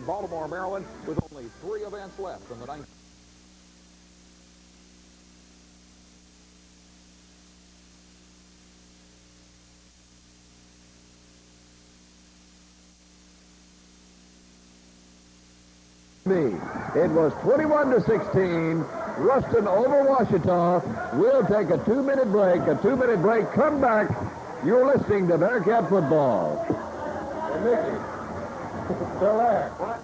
Baltimore, Maryland, with only 3 events left in the 19th. It was 21-16. Ruston over Washita. We'll take a 2-minute break. A 2-minute break. Come back. You're listening to Bearcat Football. Hey, Mickey. Still there. What?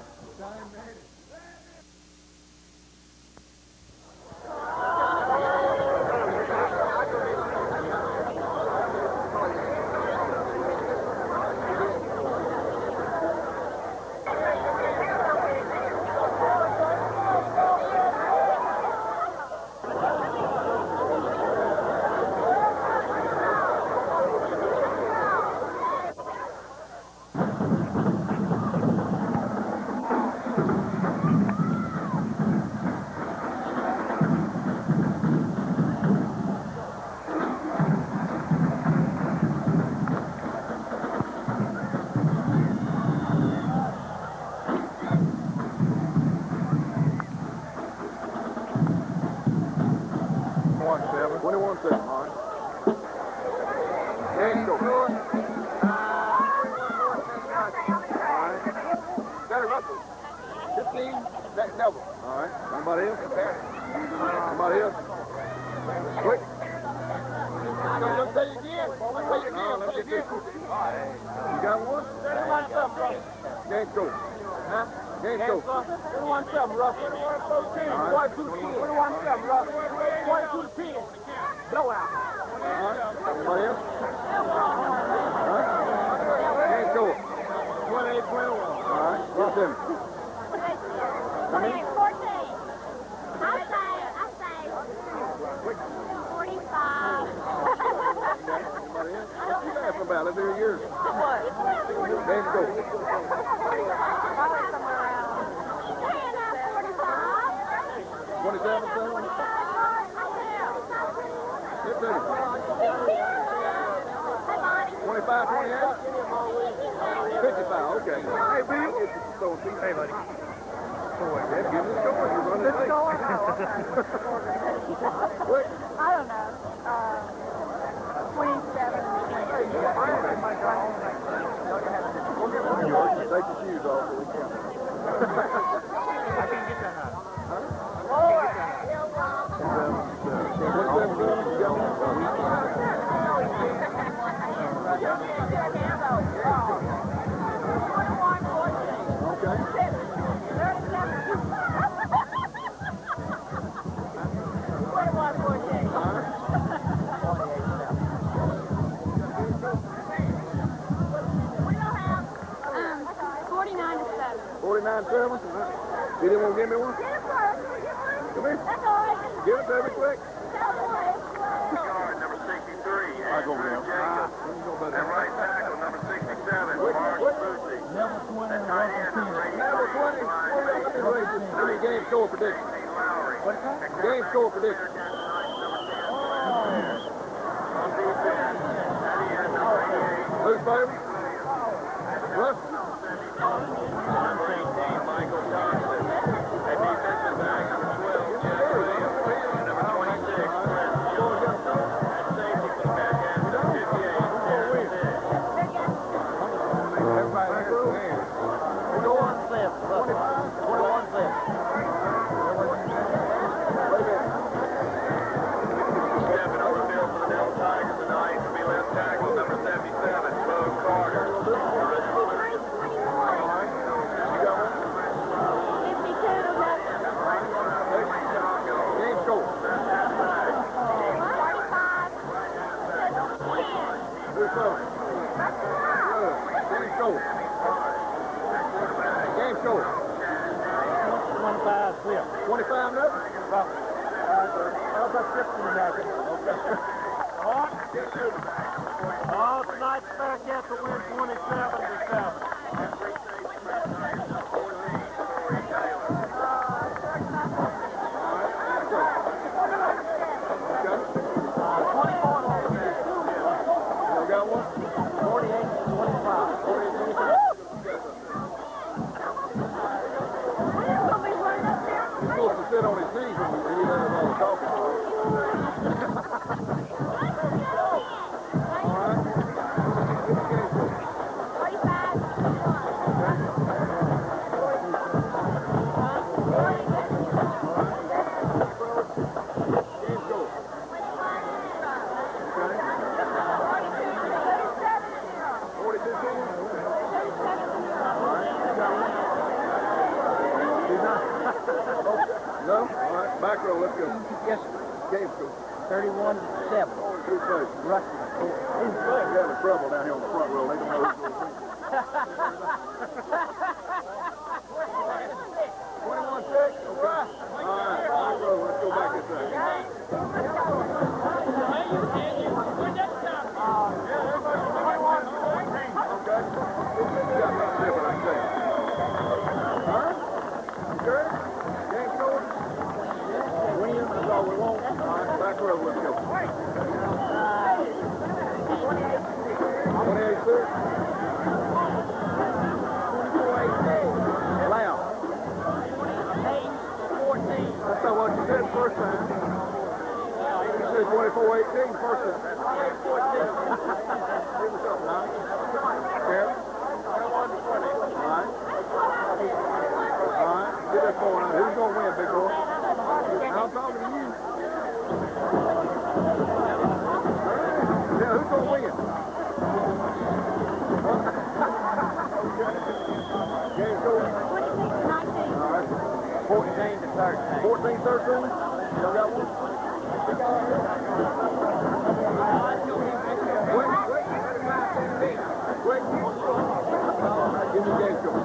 Neville. All right. Somebody else? Somebody else? Quick. Let's say it again. Let's get this. You got one? 31-7, Game go. Huh? Game go. 31-7, Russ. 21-10. Russ. 22-10. Blowout. All right. Somebody else? Game go. 28-21. All right. Get them. 28-14. I'll say 45. Somebody else? What you laughing about? Let's hear yours. What? Game go. 27, 7? Get ready. 25, 28? 55, okay. Hey, Bill. Hey, buddy. Yeah, give me the score. You're running late. Quick. I don't know. 27. Take your shoes off so we can. I can't get that high. You didn't want to give me one? Come here. Give it to me quick. Guard number 63. I go down. And right tackle number 67. Mark Lucy. And tight end number 8. Number 20. How many game score prediction? Game score prediction. Who's favorite? Russ? Number 18, Michael Johnson. At defensive back, number 12, Jeff Williams. And number 26, Brent Fuller. At safety for the Bearcats, number 58, Terry Sick. Everybody here. 21-7. 21-7. Stepping on the field for the Neville Tigers tonight will be left tackle, number 77, Bo Carter. Game score. Who's favorite? Game score. Game score. 25-7. 25 nothing? Oh, tonight's Bearcats will win 27-7. Got one? 48-25. No? All right, back row, let's go. Yes, Game score. 31-7. Who's first? Ruston. He's having trouble down here on the front row. They don't know who's going to win. 21-6. Okay. All right, back row, let's go back this way. Okay. You got nothing different, I say. Huh? You sure? Game score? Win is all we want. All right, back row, let's go. 28-6. Loud. 8-14. That's not what you said first time. You said 24-18 first time. Give us up now. Karen? 21-20. All right. All right. Get that phone out. Who's going to win, big boy? I'm talking to you. Yeah, who's going to win? Game's over. 26-19. All right. 14-13. 14-13. Y'all got one? Quick. Give me the game score.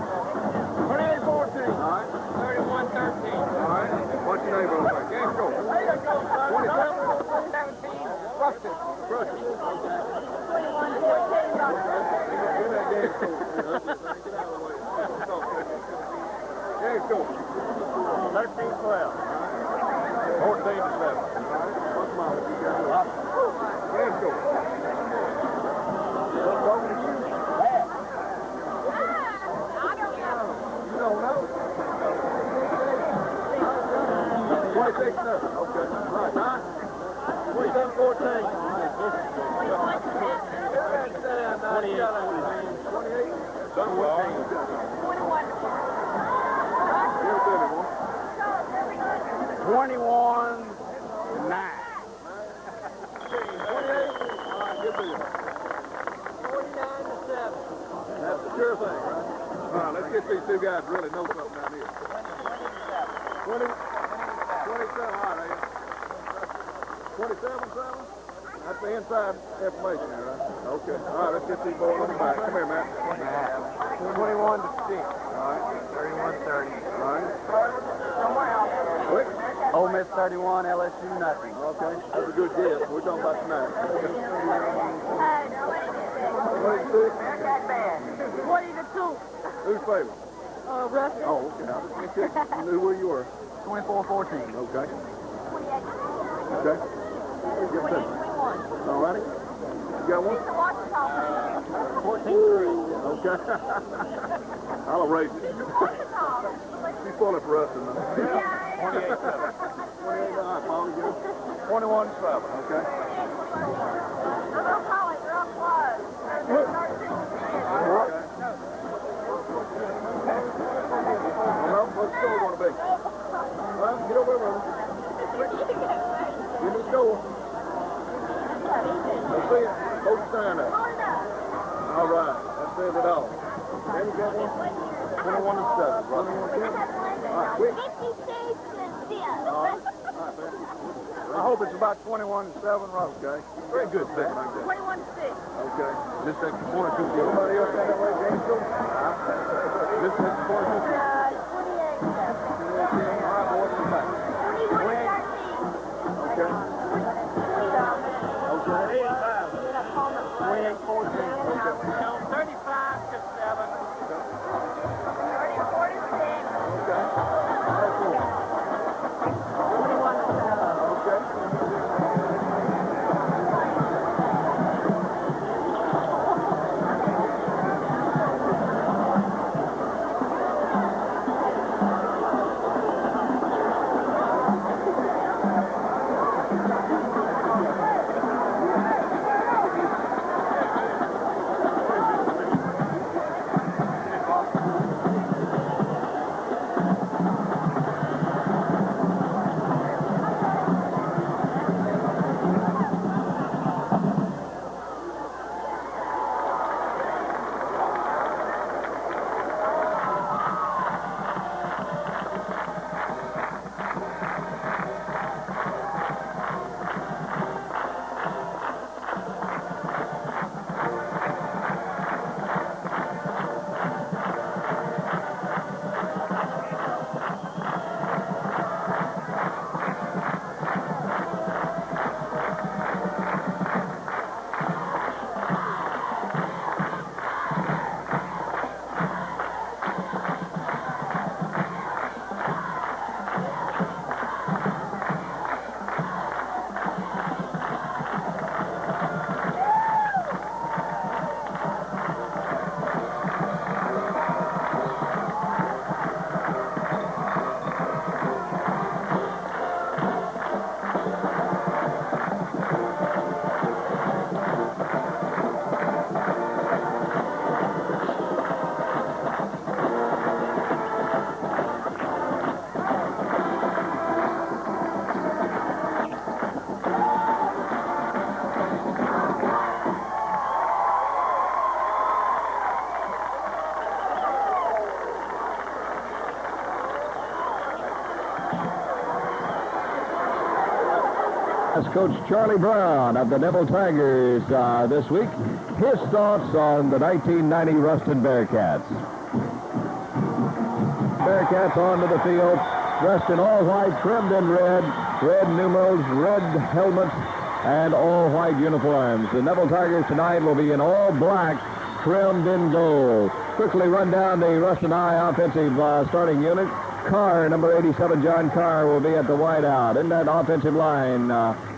28-14. All right. 31-13. All right. What's your name, brother? Game score. 27-17. Ruston. Ruston. 21-14. Give that game score. Game score. 13-12. 14-7. What's mine? Game score. What's talking to you? You don't know. 26 nothing. Okay. All right, 9. 27-14. 28. 21-9. That's the sure thing, right? All right, let's get these two guys to really know something down here. 20, 27, all right, 27-7? That's the inside information there, right? Okay. All right, let's get these boys on the back. Come here, Matt. 21-6. All right. 31-30. All right. Quick. Ole Miss 31, LSU nothing. Okay. That's a good guess. We're talking about tonight. 26. 40-2. Who's favorite? Ruston. Oh, okay. I just want to check. You knew where you were. 24-14. Okay. 28. Okay. Give it to me. 28-21. All righty. You got one? 14-3. Okay. I'll erase it. She's pulling for us tonight. 28-7. 28, all right, Mom, you get it? 21-7. Okay. Well, what's the score going to be? Well, get over here, brother. Give me the score. Let's see it. Hold your sign up. All right. That says it all. Then you got one? 21-7. 21-7? All right, quick. 56-0. All right, man. I hope it's about 21-7, right? Okay. Very good, Pat. 21-6. Okay. This is 42. Everybody else got that way, James? This is 42. 28-7. All right, boys, come back. 21-13. Okay. 35-7. Coach Charlie Brown of the Neville Tigers this week. His thoughts on the 1990 Ruston Bearcats. Bearcats onto the field, dressed in all white, trimmed in red, red numerals, red helmets, and all white uniforms. The Neville Tigers tonight will be in all black, trimmed in gold. Quickly run down the Ruston High offensive starting unit. Carr, number 87, John Carr, will be at the wideout. In that offensive line,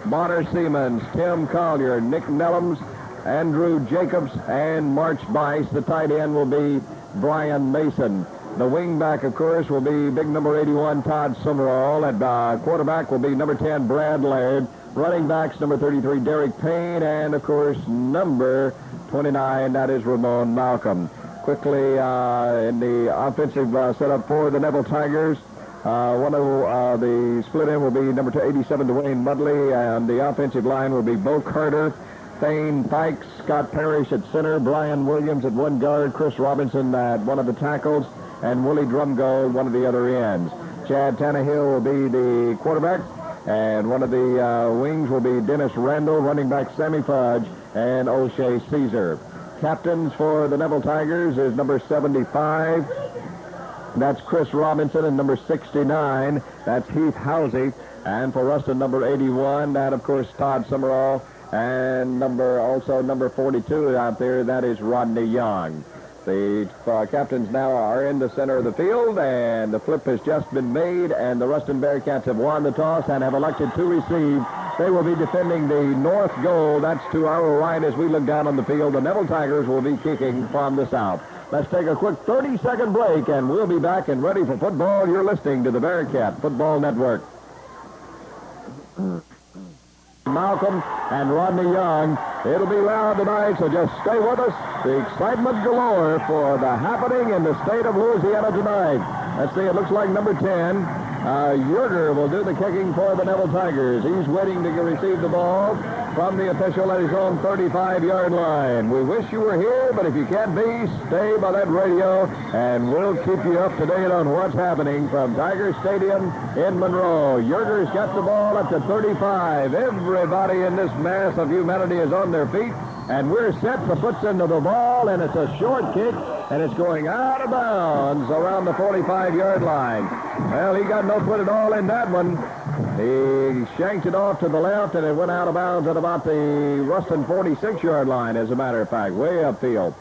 Bonner Siemens, Tim Collier, Nick Nellums, Andrew Jacobs, and March Bice. The tight end will be Brian Mason. The wingback, of course, will be big number 81, Todd Summerall. At quarterback will be number 10, Brad Laird. Running backs, number 33, Derek Payne, and, of course, number 29, that is Ramon Malcolm. Quickly in the offensive setup for the Neville Tigers, one of the split end will be number 87, Dwayne Mudley, and the offensive line will be Bo Carter, Thane Fikes, Scott Parrish at center, Brian Williams at one guard, Chris Robinson at one of the tackles, and Willie Drumgold, one of the other ends. Chad Tannehill will be the quarterback, and one of the wings will be Dennis Randall, running back Sammy Fudge, and O'Shea Caesar. Captains for the Neville Tigers is number 75. That's Chris Robinson, and number 69, that's Heath Housey. And for Ruston, number 81, that, of course, Todd Summerall. And number 42 out there, that is Rodney Young. The captains now are in the center of the field, and the flip has just been made, and the Ruston Bearcats have won the toss and have elected to receive. They will be defending the north goal. That's to our right as we look down on the field. The Neville Tigers will be kicking from the south. Let's take a quick 30-second break, and we'll be back and ready for football. You're listening to the Bearcat Football Network. Malcolm and Rodney Young. It'll be loud tonight, so just stay with us. The excitement galore for the happening in the state of Louisiana tonight. Let's see, it looks like number 10. Yerger will do the kicking for the Neville Tigers. He's waiting to receive the ball from the official at his own 35-yard line. We wish you were here, but if you can't be, stay by that radio, and we'll keep you up to date on what's happening from Tiger Stadium in Monroe. Yerger's got the ball at the 35. Everybody in this mass of humanity is on their feet, and we're set to put into the ball, and it's a short kick, and it's going out of bounds around the 45-yard line. Well, he got no foot at all in that one. He shanked it off to the left, and it went out of bounds at about the Ruston 46-yard line, as a matter of fact, way upfield.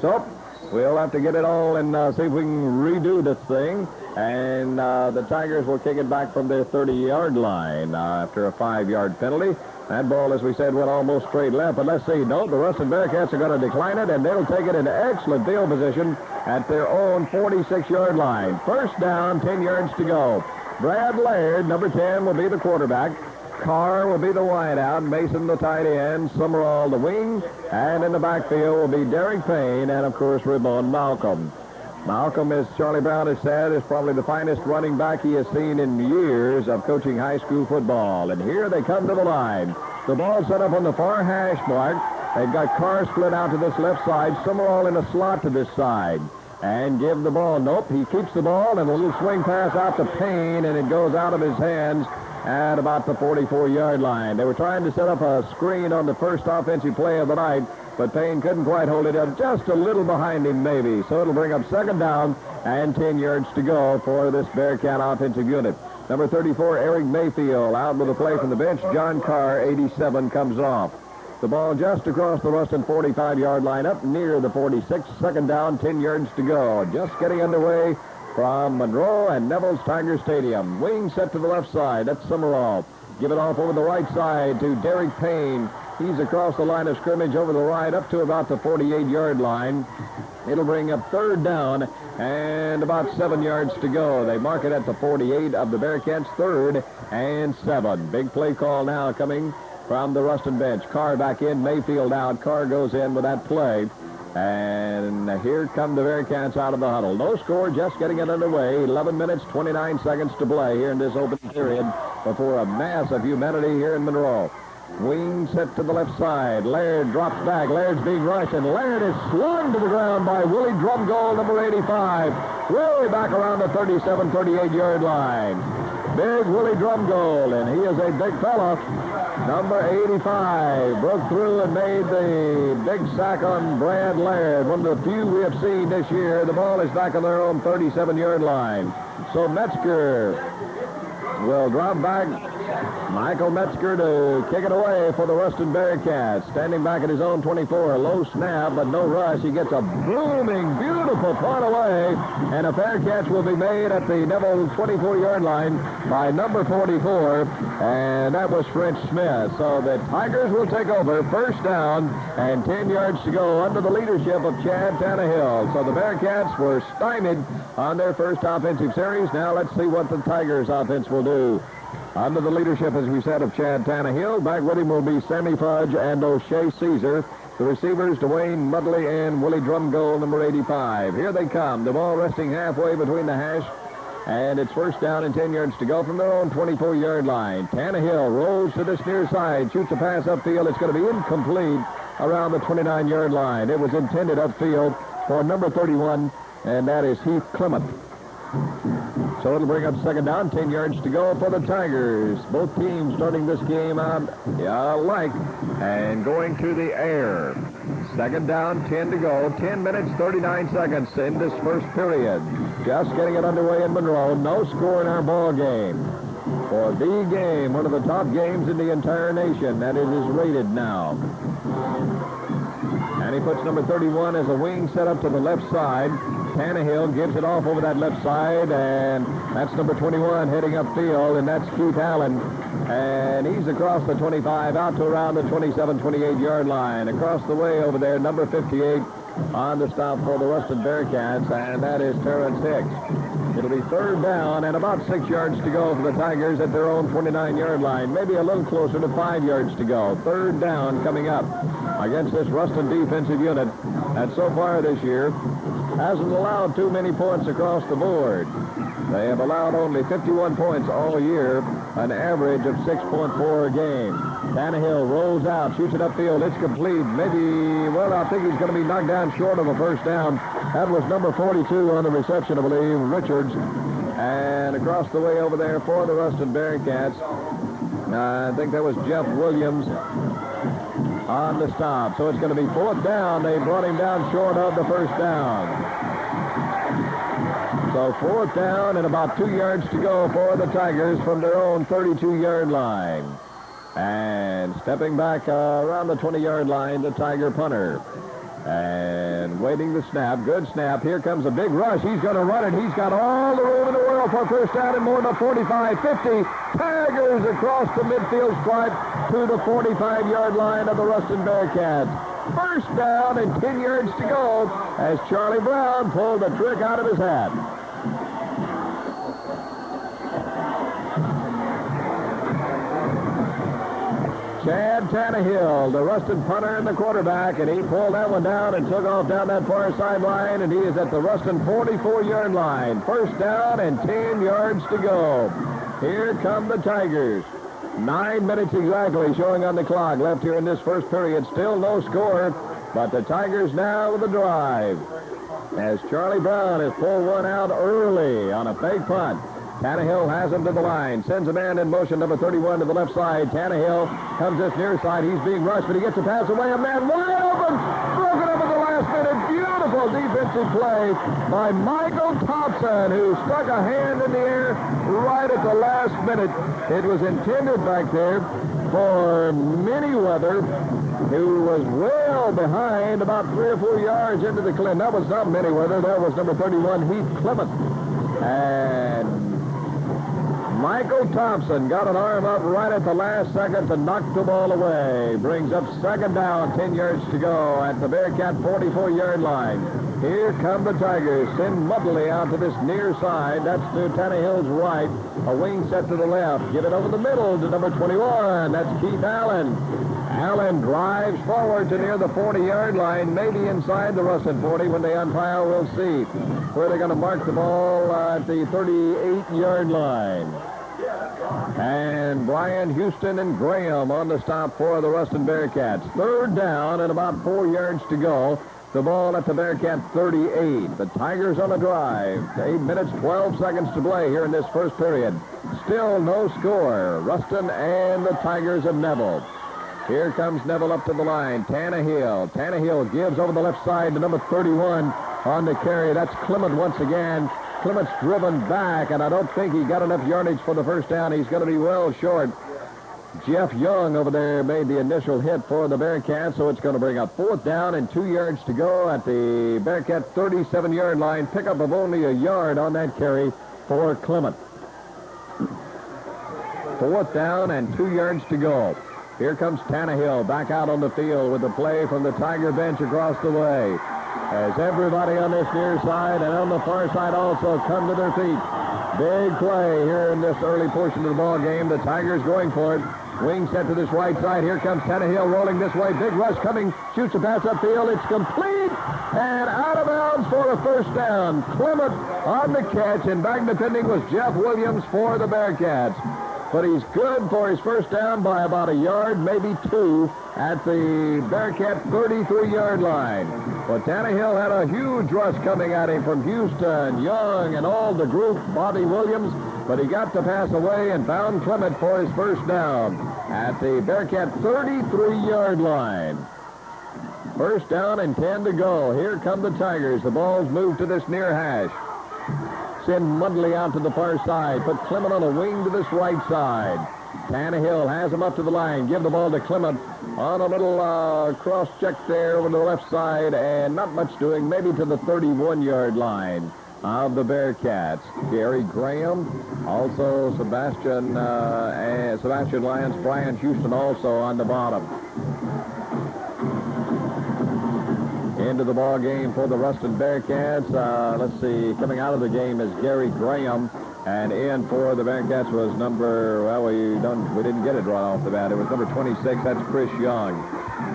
So we'll have to get it all and see if we can redo this thing. And the Tigers will kick it back from their 30-yard line after a 5-yard penalty. That ball, as we said, went almost straight left. But let's see. No, the Ruston Bearcats are going to decline it, and they'll take it into excellent field position at their own 46-yard line. First down, 10 yards to go. Brad Laird, number 10, will be the quarterback. Carr will be the wideout. Mason, the tight end. Summerall, the wing. And in the backfield will be Derek Payne and, of course, Ramon Malcolm. Malcolm, as Charlie Brown has said, is probably the finest running back he has seen in years of coaching high school football. And here they come to the line. The ball set up on the far hash mark. They've got Carr split out to this left side. Summerall in a slot to this side. And give the ball. Nope, he keeps the ball, and a little swing pass out to Payne, and it goes out of his hands at about the 44-yard line. They were trying to set up a screen on the first offensive play of the night, but Payne couldn't quite hold it up, just a little behind him maybe. So it'll bring up second down and 10 yards to go for this Bearcat offensive unit. Number 34, Eric Mayfield, out with a play from the bench. John Carr, 87, comes off. The ball just across the Ruston 45-yard line, up near the 46. Second down, 10 yards to go. Just getting underway from Monroe and Neville's Tiger Stadium. Wing set to the left side. That's Summerall. Give it off over the right side to Derek Payne. He's across the line of scrimmage over the right up to about the 48-yard line. It'll bring up third down and about 7 yards to go. They mark it at the 48 of the Bearcats, 3rd and 7. Big play call now coming from the Ruston bench. Carr back in, Mayfield out. Carr goes in with that play. And here come the Bearcats out of the huddle. No score, just getting it underway. 11 minutes, 29 seconds to play here in this open period before a mass of humanity here in Monroe. Wing set to the left side. Laird drops back. Laird's being rushed, and Laird is slung to the ground by Willie Drumgold, number 85. Way back around the 37, 38-yard line. Big Willie Drumgold, and he is a big fella. Number 85 broke through and made the big sack on Brad Laird. One of the few we have seen this year. The ball is back on their own 37-yard line. So Metzger will drop back. Michael Metzger to kick it away for the Ruston Bearcats. Standing back at his own 24. Low snap, but no rush. He gets a booming, beautiful punt away. And a fair catch will be made at the Neville 24-yard line by number 44. And that was French Smith. So the Tigers will take over. First down and 10 yards to go under the leadership of Chad Tannehill. So the Bearcats were stymied on their first offensive series. Now let's see what the Tigers offense will do. Under the leadership, as we said, of Chad Tannehill. Back with him will be Sammy Fudge and O'Shea Caesar. The receivers, Dwayne Mudley and Willie Drumgold, number 85. Here they come. The ball resting halfway between the hash. And it's first down and 10 yards to go from their own 24-yard line. Tannehill rolls to this near side, shoots a pass upfield. It's going to be incomplete around the 29-yard line. It was intended upfield for number 31, and that is Heath Clement. So it'll bring up second down, 10 yards to go for the Tigers. Both teams starting this game out alike and going to the air. Second down, 10 to go. 10 minutes, 39 seconds in this first period. Just getting it underway in Monroe. No score in our ball game. For the game, one of the top games in the entire nation, that it is rated now. And he puts number 31 as a wing set up to the left side. Tannehill gives it off over that left side, and that's number 21 heading upfield, and that's Keith Allen. And he's across the 25 out to around the 27, 28-yard line. Across the way over there, number 58 on the stop for the Ruston Bearcats, and that is Terrence Hicks. It'll be third down and about 6 yards to go for the Tigers at their own 29-yard line. Maybe a little closer to 5 yards to go. Third down coming up against this Ruston defensive unit that so far this year hasn't allowed too many points across the board. They have allowed only 51 points all year, an average of 6.4 a game. Tannehill rolls out, shoots it upfield. It's complete. Maybe, well, I think he's going to be knocked down short of a first down. That was number 42 on the reception, I believe, Richards. And across the way over there for the Ruston Bearcats, I think that was Jeff Williams on the stop. So it's going to be fourth down. They brought him down short of the first down. So fourth down and about 2 yards to go for the Tigers from their own 32-yard line. And stepping back around the 20-yard line, the Tiger punter. And waiting the snap. Good snap. Here comes a big rush. He's going to run it. He's got all the room in the world for first down and more than 45, 50. Tigers across the midfield stripe to the 45-yard line of the Ruston Bearcats. First down and 10 yards to go as Charlie Brown pulled the trick out of his hat. Chad Tannehill, the Ruston punter and the quarterback, and he pulled that one down and took off down that far sideline, and he is at the Ruston 44-yard line. First down and 10 yards to go. Here come the Tigers. 9 minutes exactly showing on the clock left here in this first period. Still no score, but the Tigers now with a drive. As Charlie Brown has pulled one out early on a fake punt. Tannehill has him to the line. Sends a man in motion, number 31 to the left side. Tannehill comes this near side. He's being rushed, but he gets a pass away. A man wide open. Broken up at the last minute. Beautiful defensive play by Michael Thompson, who stuck a hand in the air right at the last minute. It was intended back there for Manyweather, who was well behind about 3 or 4 yards into the cliff. That was not Manyweather. That was number 31, Heath Clement. And Michael Thompson got an arm up right at the last second to knock the ball away. Brings up second down, 10 yards to go at the Bearcat 44-yard line. Here come the Tigers. Send Mudley out to this near side. That's to Tannehill's right. A wing set to the left. Give it over the middle to number 21. That's Keith Allen. Allen drives forward to near the 40-yard line, maybe inside the Ruston 40. When they umpire, we'll see where they're going to mark the ball at the 38-yard line. And Brian, Houston, and Graham on the stop for the Ruston Bearcats. Third down and about 4 yards to go The ball at the Bearcat 38. The Tigers on a drive. 8 minutes, 12 seconds to play here in this first period. Still no score. Ruston and the Tigers of Neville. Here comes Neville up to the line. Tannehill. Tannehill gives over the left side to number 31 on the carry. That's Clement once again. Clement's driven back, and I don't think he got enough yardage for the first down. He's going to be well short. Jeff Young over there made the initial hit for the Bearcats, so it's going to bring up 4th down and 2 yards to go at the Bearcat 37-yard line. Pickup of only a yard on that carry for Clement. 4th down and 2 yards to go. Here comes Tannehill back out on the field with the play from the Tiger bench across the way. As everybody on this near side and on the far side also come to their feet. Big play here in this early portion of the ball game. The Tigers going for it. Wing set to this right side. Here comes Tannehill rolling this way. Big rush coming. Shoots a pass upfield. It's complete and out of bounds for a first down. Clement on the catch, and back defending was Jeff Williams for the Bearcats. But he's good for his first down by about a yard, maybe 2, at the Bearcat 33-yard line. But Tannehill had a huge rush coming at him from Houston, Young, and all the group, Bobby Williams. But he got the pass away and found Clement for his first down at the Bearcat 33-yard line. First down and 10 to go. Here come the Tigers. The ball's moved to this near hash. Send Mudley out to the far side. Put Clement on a wing to this right side. Tannehill has him up to the line. Give the ball to Clement on a little cross check there over to the left side, and not much doing, maybe to the 31-yard line of the Bearcats. Gary Graham, also Sebastian Lyons, Brian Houston also on the bottom. Into the ball game for the Ruston Bearcats. Let's see, coming out of the game is Gary Graham, and in for the Bearcats was number, well, we didn't get it right off the bat. It was number 26. That's Chris Young.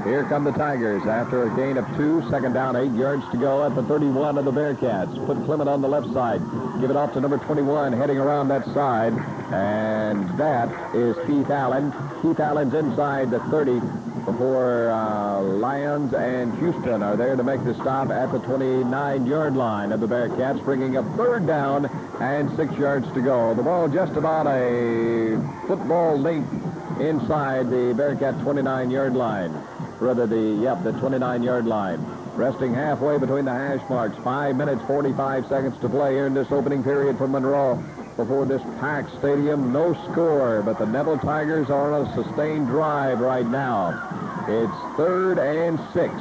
Here come the Tigers after a gain of 2. 2nd down, 8 yards to go at the 31 of the Bearcats. Put Clement on the left side. Give it off to number 21, heading around that side, and that is Keith Allen. Keith Allen's inside the 30. Before Lyons and Houston are there to make the stop at the 29-yard line of the Bearcats, bringing up 3rd down and 6 yards to go. The ball just about a football length inside the Bearcat 29-yard line. Rather, the 29-yard line. Resting halfway between the hash marks. 5 minutes, 45 seconds to play here in this opening period for Monroe. Before this packed stadium, no score, but the Neville Tigers are on a sustained drive right now. It's 3rd and 6.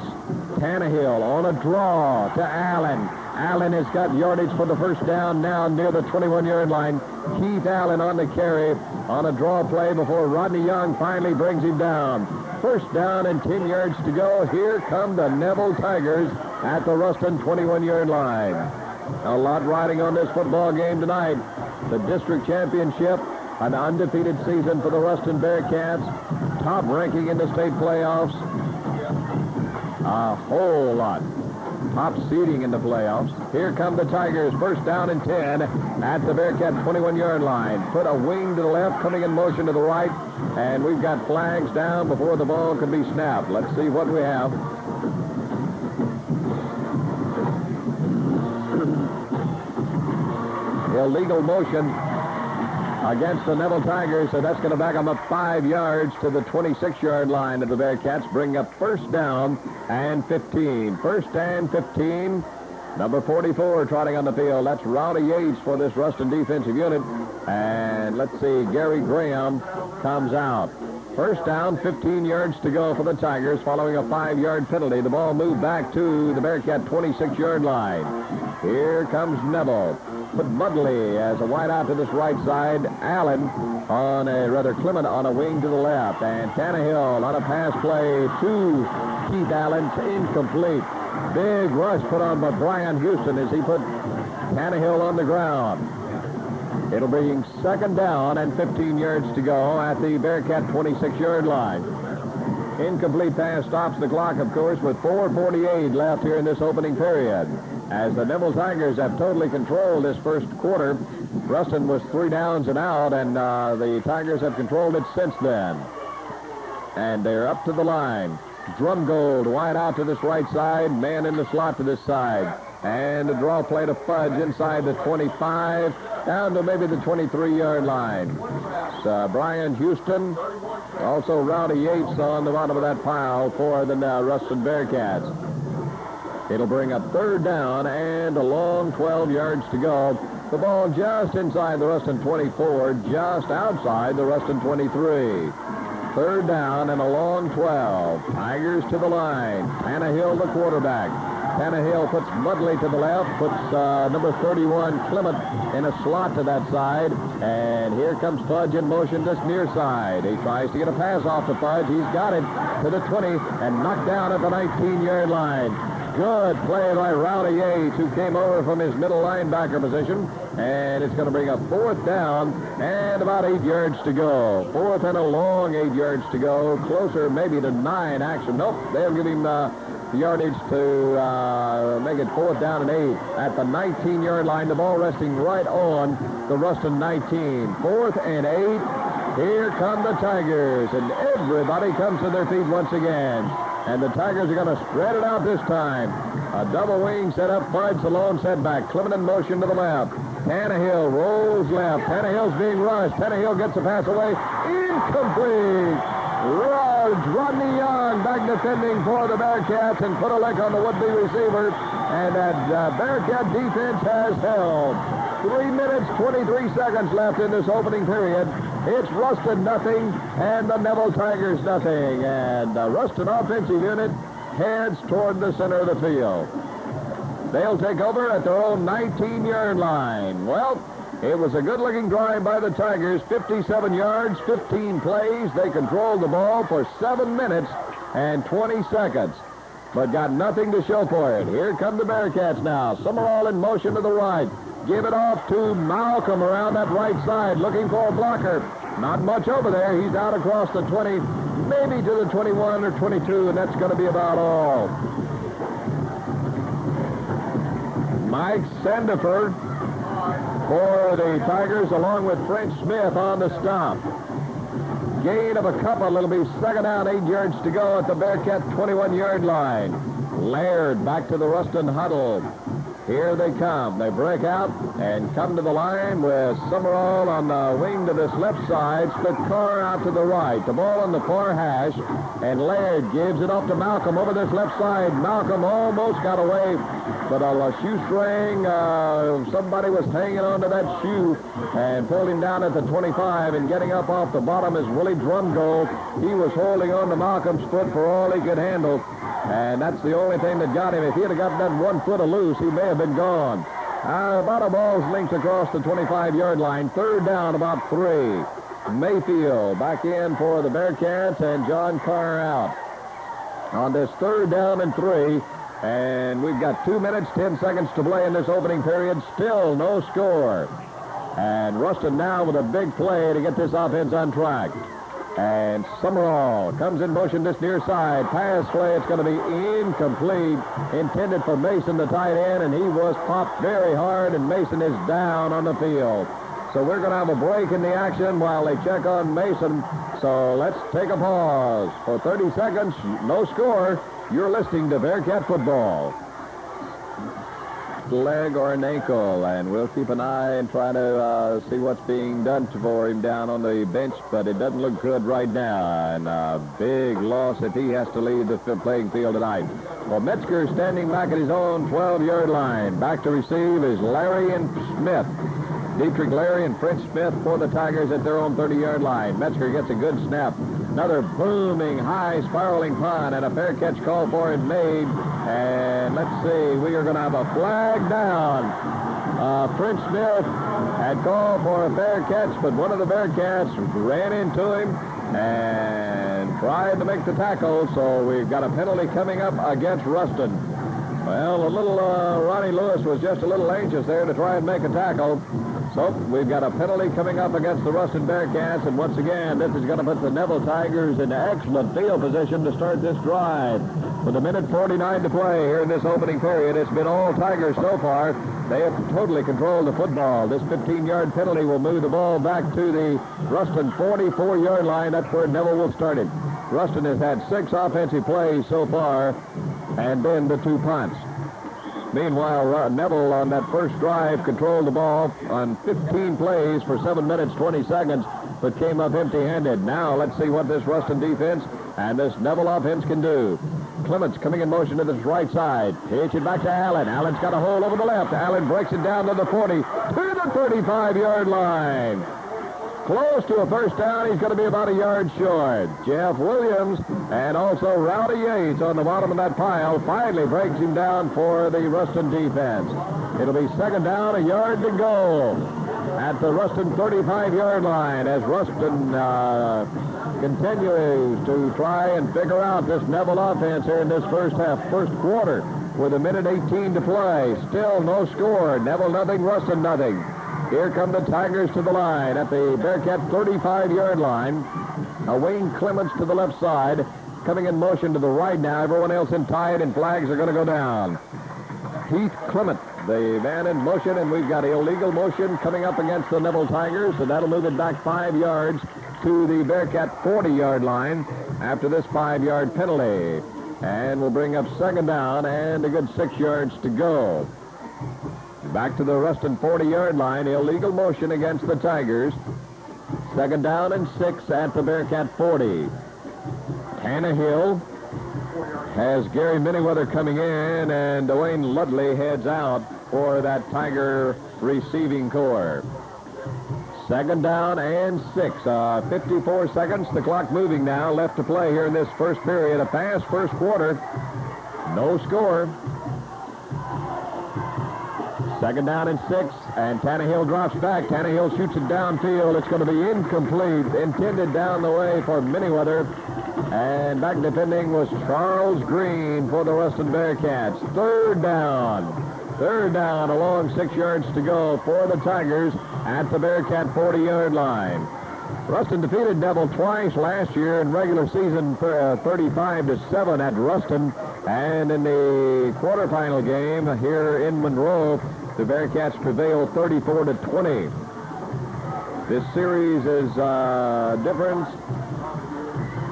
Tannehill on a draw to Allen. Allen has got yardage for the first down now near the 21-yard line. Keith Allen on the carry on a draw play before Rodney Young finally brings him down. First down and 10 yards to go. Here come the Neville Tigers at the Ruston 21-yard line. A lot riding on this football game tonight. The district championship, an undefeated season for the Ruston Bearcats, top ranking in the state playoffs, a whole lot. Top seeding in the playoffs. Here come the Tigers, first down and 10 at the Bearcat 21-yard line. Put a wing to the left, coming in motion to the right, and we've got flags down before the ball can be snapped. Let's see what we have. Illegal motion against the Neville Tigers, so that's going to back them up 5 yards to the 26-yard line of the Bearcats, bring up first down and 15. First and 15. Number 44 trotting on the field. That's Rowdy Yates for this Ruston defensive unit. And let's see, Gary Graham comes out. First down, 15 yards to go for the Tigers following a 5-yard penalty. The ball moved back to the Bearcat 26-yard line. Here comes Neville. Put Mudley as a wide out to this right side. Allen Clement on a wing to the left. And Tannehill on a pass play to Keith Allen. Incomplete. Big rush put on by Brian Houston as he put Tannehill on the ground. It'll be 2nd down and 15 yards to go at the Bearcat 26-yard line. Incomplete pass stops the clock, of course, with 4:48 left here in this opening period. As the Neville Tigers have totally controlled this first quarter. Ruston was 3 downs and out, and the Tigers have controlled it since then. And they're up to the line. Drumgold wide out to this right side. Man in the slot to this side. And a draw play to Fudge inside the 25, down to maybe the 23-yard line. It's Brian Houston, also Rowdy Yates on the bottom of that pile for the Ruston Bearcats. It'll bring up third down and a long 12 yards to go. The ball just inside the Ruston 24, just outside the Ruston 23. Third down and a long 12. Tigers to the line. Tannehill, the quarterback. Tannehill puts Mudley to the left, puts number 31, Clement, in a slot to that side. And here comes Fudge in motion this near side. He tries to get a pass off to Fudge. He's got it to the 20 and knocked down at the 19-yard line. Good play by Rowdy Yates, who came over from his middle linebacker position. And it's going to bring up fourth down and about 8 yards to go. Fourth and a long 8 yards to go. Closer maybe to 9 action. Nope, they'll give him yardage to make it fourth down and 8 at the 19-yard line. The ball resting right on the Ruston 19. Fourth and 8. Here come the Tigers, and everybody comes to their feet once again. And the Tigers are going to spread it out this time. A double wing set up, Fudge the lone setback. Clement in motion to the left. Tannehill rolls left. Tannehill's being rushed. Tannehill gets the pass away. Incomplete. Rodney Young back defending for the Bearcats and put a lick on the would-be receiver. And that Bearcat defense has held. 3 minutes, 23 seconds left in this opening period. It's Ruston nothing and the Neville Tigers nothing. And the Ruston offensive unit heads toward the center of the field. They'll take over at their own 19-yard line. Well, it was a good-looking drive by the Tigers. 57 yards, 15 plays. They controlled the ball for 7 minutes and 20 seconds, but got nothing to show for it. Here come the Bearcats now. Summerall in motion to the right. Give it off to Malcolm around that right side, looking for a blocker. Not much over there. He's out across the 20, maybe to the 21 or 22, and that's going to be about all. Mike Sandifer for the Tigers, along with French Smith on the stop. Gain of a couple. It'll be second down, 8 yards to go at the Bearcat 21-yard line. Laird back to the Ruston huddle. Here they come. They break out and come to the line with Summerall on the wing to this left side. Split Carr out to the right. The ball on the far hash. And Laird gives it off to Malcolm over this left side. Malcolm almost got away, but a shoestring, somebody was hanging onto that shoe and pulled him down at the 25, and getting up off the bottom is Willie Drumgold. He was holding on to Malcolm's foot for all he could handle, and that's the only thing that got him. If he had gotten that 1 foot loose, he may have been gone. About a ball's length across the 25-yard line. Third down, about 3. Mayfield back in for the Bearcats, and John Carr out on this third down and 3. And we've got 2 minutes, 10 seconds to play in this opening period. Still no score. And Ruston now with a big play to get this offense on track. And Summerall comes in motion this near side. Pass play, it's going to be incomplete. Intended for Mason, the tight end, and he was popped very hard, and Mason is down on the field. So we're going to have a break in the action while they check on Mason. So let's take a pause for 30 seconds. No score. You're listening to Bearcat Football. Leg or an ankle, and we'll keep an eye and try to see what's being done for him down on the bench, but it doesn't look good right now, and a big loss if he has to leave the playing field tonight. Well, Metzger standing back at his own 12-yard line. Back to receive is Larry and Smith. Dietrich Larry and French Smith for the Tigers at their own 30-yard line. Metzger gets a good snap. Another booming, high, spiraling punt, and a fair catch call for it made. And let's see, we are going to have a flag down. French Smith had called for a fair catch, but one of the Bearcats ran into him and tried to make the tackle, so we've got a penalty coming up against Ruston. Well, a little Ronnie Lewis was just a little anxious there to try and make a tackle. So we've got a penalty coming up against the Ruston Bearcats, and once again, this is going to put the Neville Tigers in excellent field position to start this drive. With 1:49 to play here in this opening period, it's been all Tigers so far. They have totally controlled the football. This 15-yard penalty will move the ball back to the Ruston 44-yard line. That's where Neville will start it. Ruston has had 6 offensive plays so far, and then the 2 punts. Meanwhile, Neville on that first drive controlled the ball on 15 plays for 7 minutes, 20 seconds, but came up empty-handed. Now let's see what this Ruston defense and this Neville offense can do. Clements coming in motion to this right side. Pitch it back to Allen. Allen's got a hole over the left. Allen breaks it down to the 40, to the 35-yard line. Close to a first down. He's going to be about a yard short. Jeff Williams and also Rowdy Yates on the bottom of that pile finally breaks him down for the Ruston defense. It'll be second down, a yard to go at the Ruston 35-yard line as Ruston continues to try and figure out this Neville offense here in this first quarter with 1:18 to play. Still no score. Neville nothing, Ruston nothing. Here come the Tigers to the line at the Bearcat 35-yard line. Wayne Clements to the left side, coming in motion to the right now. Everyone else in tight, and flags are going to go down. Heath Clement, the man in motion, and we've got illegal motion coming up against the Neville Tigers, so that'll move it back 5 yards to the Bearcat 40-yard line after this 5-yard penalty. And we'll bring up second down and a good 6 yards to go. Back to the Ruston 40-yard line. Illegal motion against the Tigers. Second down and 6 at the Bearcat 40. Tannehill has Gary Miniweather coming in, and Dwayne Ludley heads out for that Tiger receiving corps. Second down and 6. 54 seconds. The clock moving now. Left to play here in this first period. A fast first quarter. No score. Second down and 6, and Tannehill drops back. Tannehill shoots it downfield. It's going to be incomplete. Intended down the way for Miniweather. And back defending was Charles Green for the Ruston Bearcats. Third down. Third down, along 6 yards to go for the Tigers at the Bearcat 40-yard line. Ruston defeated Neville twice last year in regular season 35-7 at Ruston. And in the quarterfinal game here in Monroe, the Bearcats prevailed 34-20. This series is difference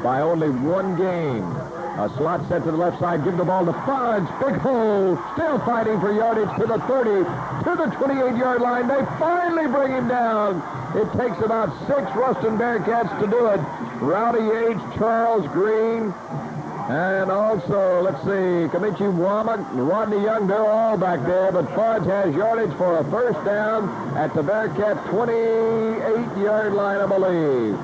by only 1 game. A slot set to the left side. Give the ball to Fudge. Big hole. Still fighting for yardage to the 30, to the 28-yard line. They finally bring him down. It takes about 6 Ruston Bearcats to do it. Rowdy Yates, Charles Green, and also, let's see, Kamichi Womack, Rodney Young, they're all back there, but Fudge has yardage for a first down at the Bearcat 28-yard line, I believe.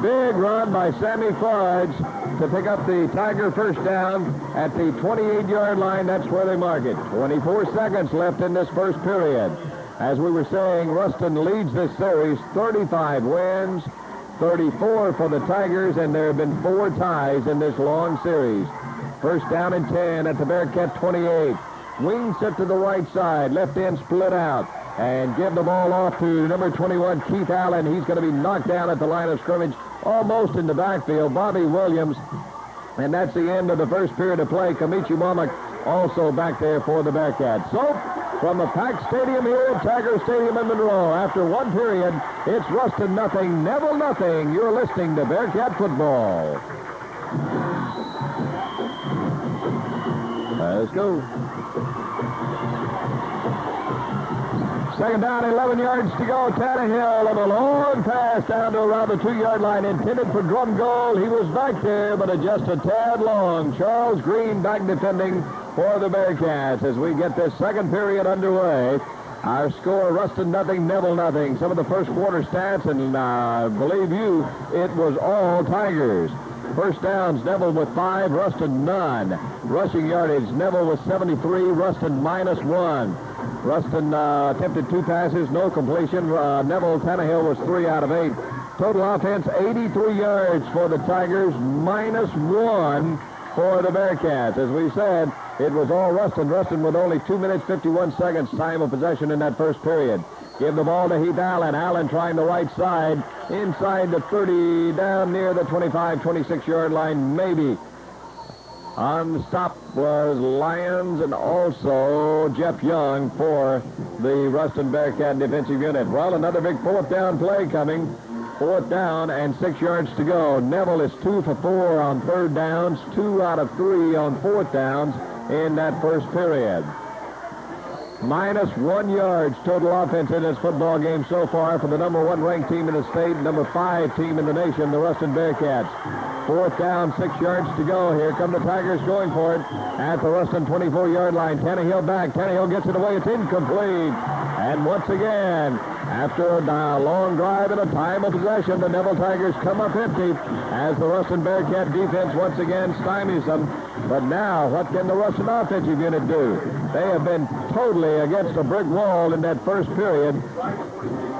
Big run by Sammy Fudge to pick up the Tiger first down at the 28-yard line. That's where they mark it. 24 seconds left in this first period. As we were saying, Ruston leads this series, 35 wins, 34 for the Tigers, and there have been 4 ties in this long series. First down and 10 at the Bearcat 28. Wing set to the right side, left end split out, and give the ball off to number 21, Keith Allen. He's going to be knocked down at the line of scrimmage, almost in the backfield. Bobby Williams, and that's the end of the first period of play. Kamichi Womack also back there for the Bearcats. So, from the packed stadium here at Tiger Stadium in Monroe, after 1 period, it's Ruston nothing, Neville nothing. You're listening to Bearcat football. Let's go. Second down, 11 yards to go. Tannehill of a long pass down to around the 2-yard line, intended for drum goal. He was back there, but just a tad long. Charles Green back defending for the Bearcats as we get this second period underway. Our score, Ruston nothing, Neville nothing. Some of the first quarter stats, and believe you, it was all Tigers. First downs, Neville with 5, Ruston none. Rushing yardage, Neville with 73, Ruston -1. Ruston attempted 2 passes, no completion. Neville Tannehill was 3 out of 8. Total offense, 83 yards for the Tigers, -1 for the Bearcats. As we said, it was all Ruston. Ruston with only 2 minutes, 51 seconds time of possession in that first period. Give the ball to Heath Allen. Allen trying the right side, inside the 30, down near the 25, 26-yard line, maybe. On the stop was Lyons and also Jeff Young for the Ruston Bearcat defensive unit. Well, another big 4th down play coming. 4th down and 6 yards to go. Neville is 2 for 4 on 3rd downs, 2 out of 3 on 4th downs in that first period. Minus 1 yards total offense in this football game so far for the number 1 ranked team in the state, number 5 team in the nation, the Ruston Bearcats. 4th down, 6 yards to go. Here come the Tigers going for it at the Ruston 24-yard line. Tannehill back. Tannehill gets it away. It's incomplete. And once again, after a long drive and a time of possession, the Neville Tigers come up empty as the Ruston Bearcat defense once again stymies them. But now, what can the Ruston offensive unit do? They have been totally against a brick wall in that first period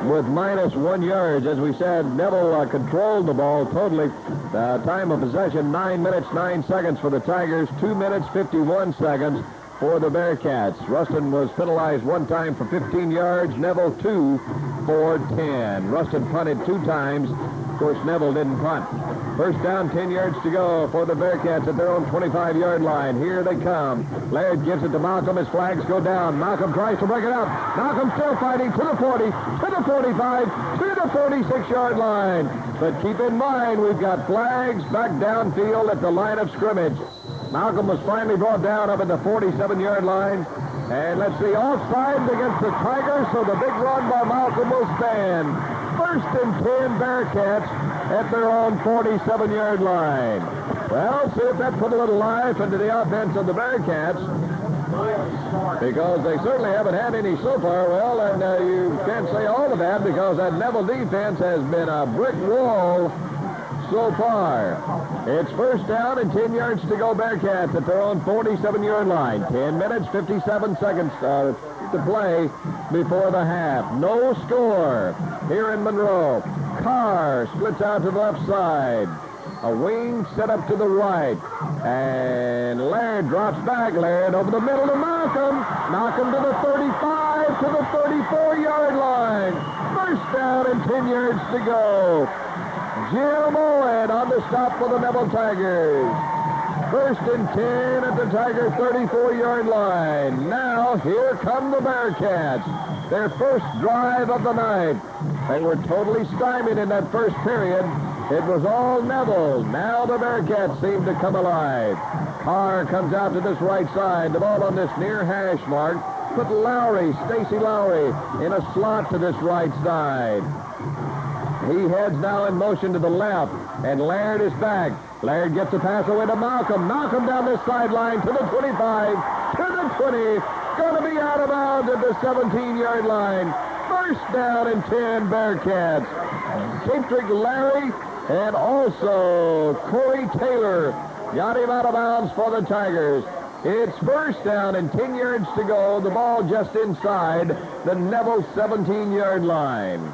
with minus 1 yards. As we said, Neville controlled the ball totally. The time of possession, 9 minutes, 9 seconds for the Tigers, 2 minutes, 51 seconds for the Bearcats. Ruston was penalized 1 time for 15 yards, Neville 2 for 10. Ruston punted 2 times. Of course, Neville didn't punt. First down, 10 yards to go for the Bearcats at their own 25-yard line. Here they come. Laird gives it to Malcolm. His flags go down. Malcolm tries to break it up. Malcolm still fighting to the 40, to the 45, to the 46-yard line. But keep in mind, we've got flags back downfield at the line of scrimmage. Malcolm was finally brought down up at the 47-yard line. And let's see, offsides against the Tigers, so the big run by Malcolm will stand. First and 10 Bearcats at their own 47-yard line. Well, see if that put a little life into the offense of the Bearcats, because they certainly haven't had any so far. Well, and you can't say all of that because that Neville defense has been a brick wall so far. It's first down and 10 yards to go. Bearcats at their own 47-yard line. 10 minutes, 57 seconds to play before the half. No score here in Monroe. Carr splits out to the left side. A wing set up to the right. And Laird drops back. Laird over the middle to Malcolm. Malcolm to the 35, to the 34-yard line. First down and 10 yards to go. Jim Owen on the stop for the Neville Tigers. First and 10 at the Tiger 34-yard line. Now, here come the Bearcats. Their first drive of the night. They were totally stymied in that first period. It was all Neville. Now the Bearcats seem to come alive. Carr comes out to this right side. The ball on this near hash mark. Put Lowry, Stacy Lowry, in a slot to this right side. He heads now in motion to the left, and Laird is back. Laird gets a pass away to Malcolm. Malcolm down this sideline to the 25, to the 20. Going to be out of bounds at the 17-yard line. First down and 10 Bearcats. Dietrich Larry and also Corey Taylor got him out of bounds for the Tigers. It's first down and 10 yards to go. The ball just inside the Neville 17-yard line.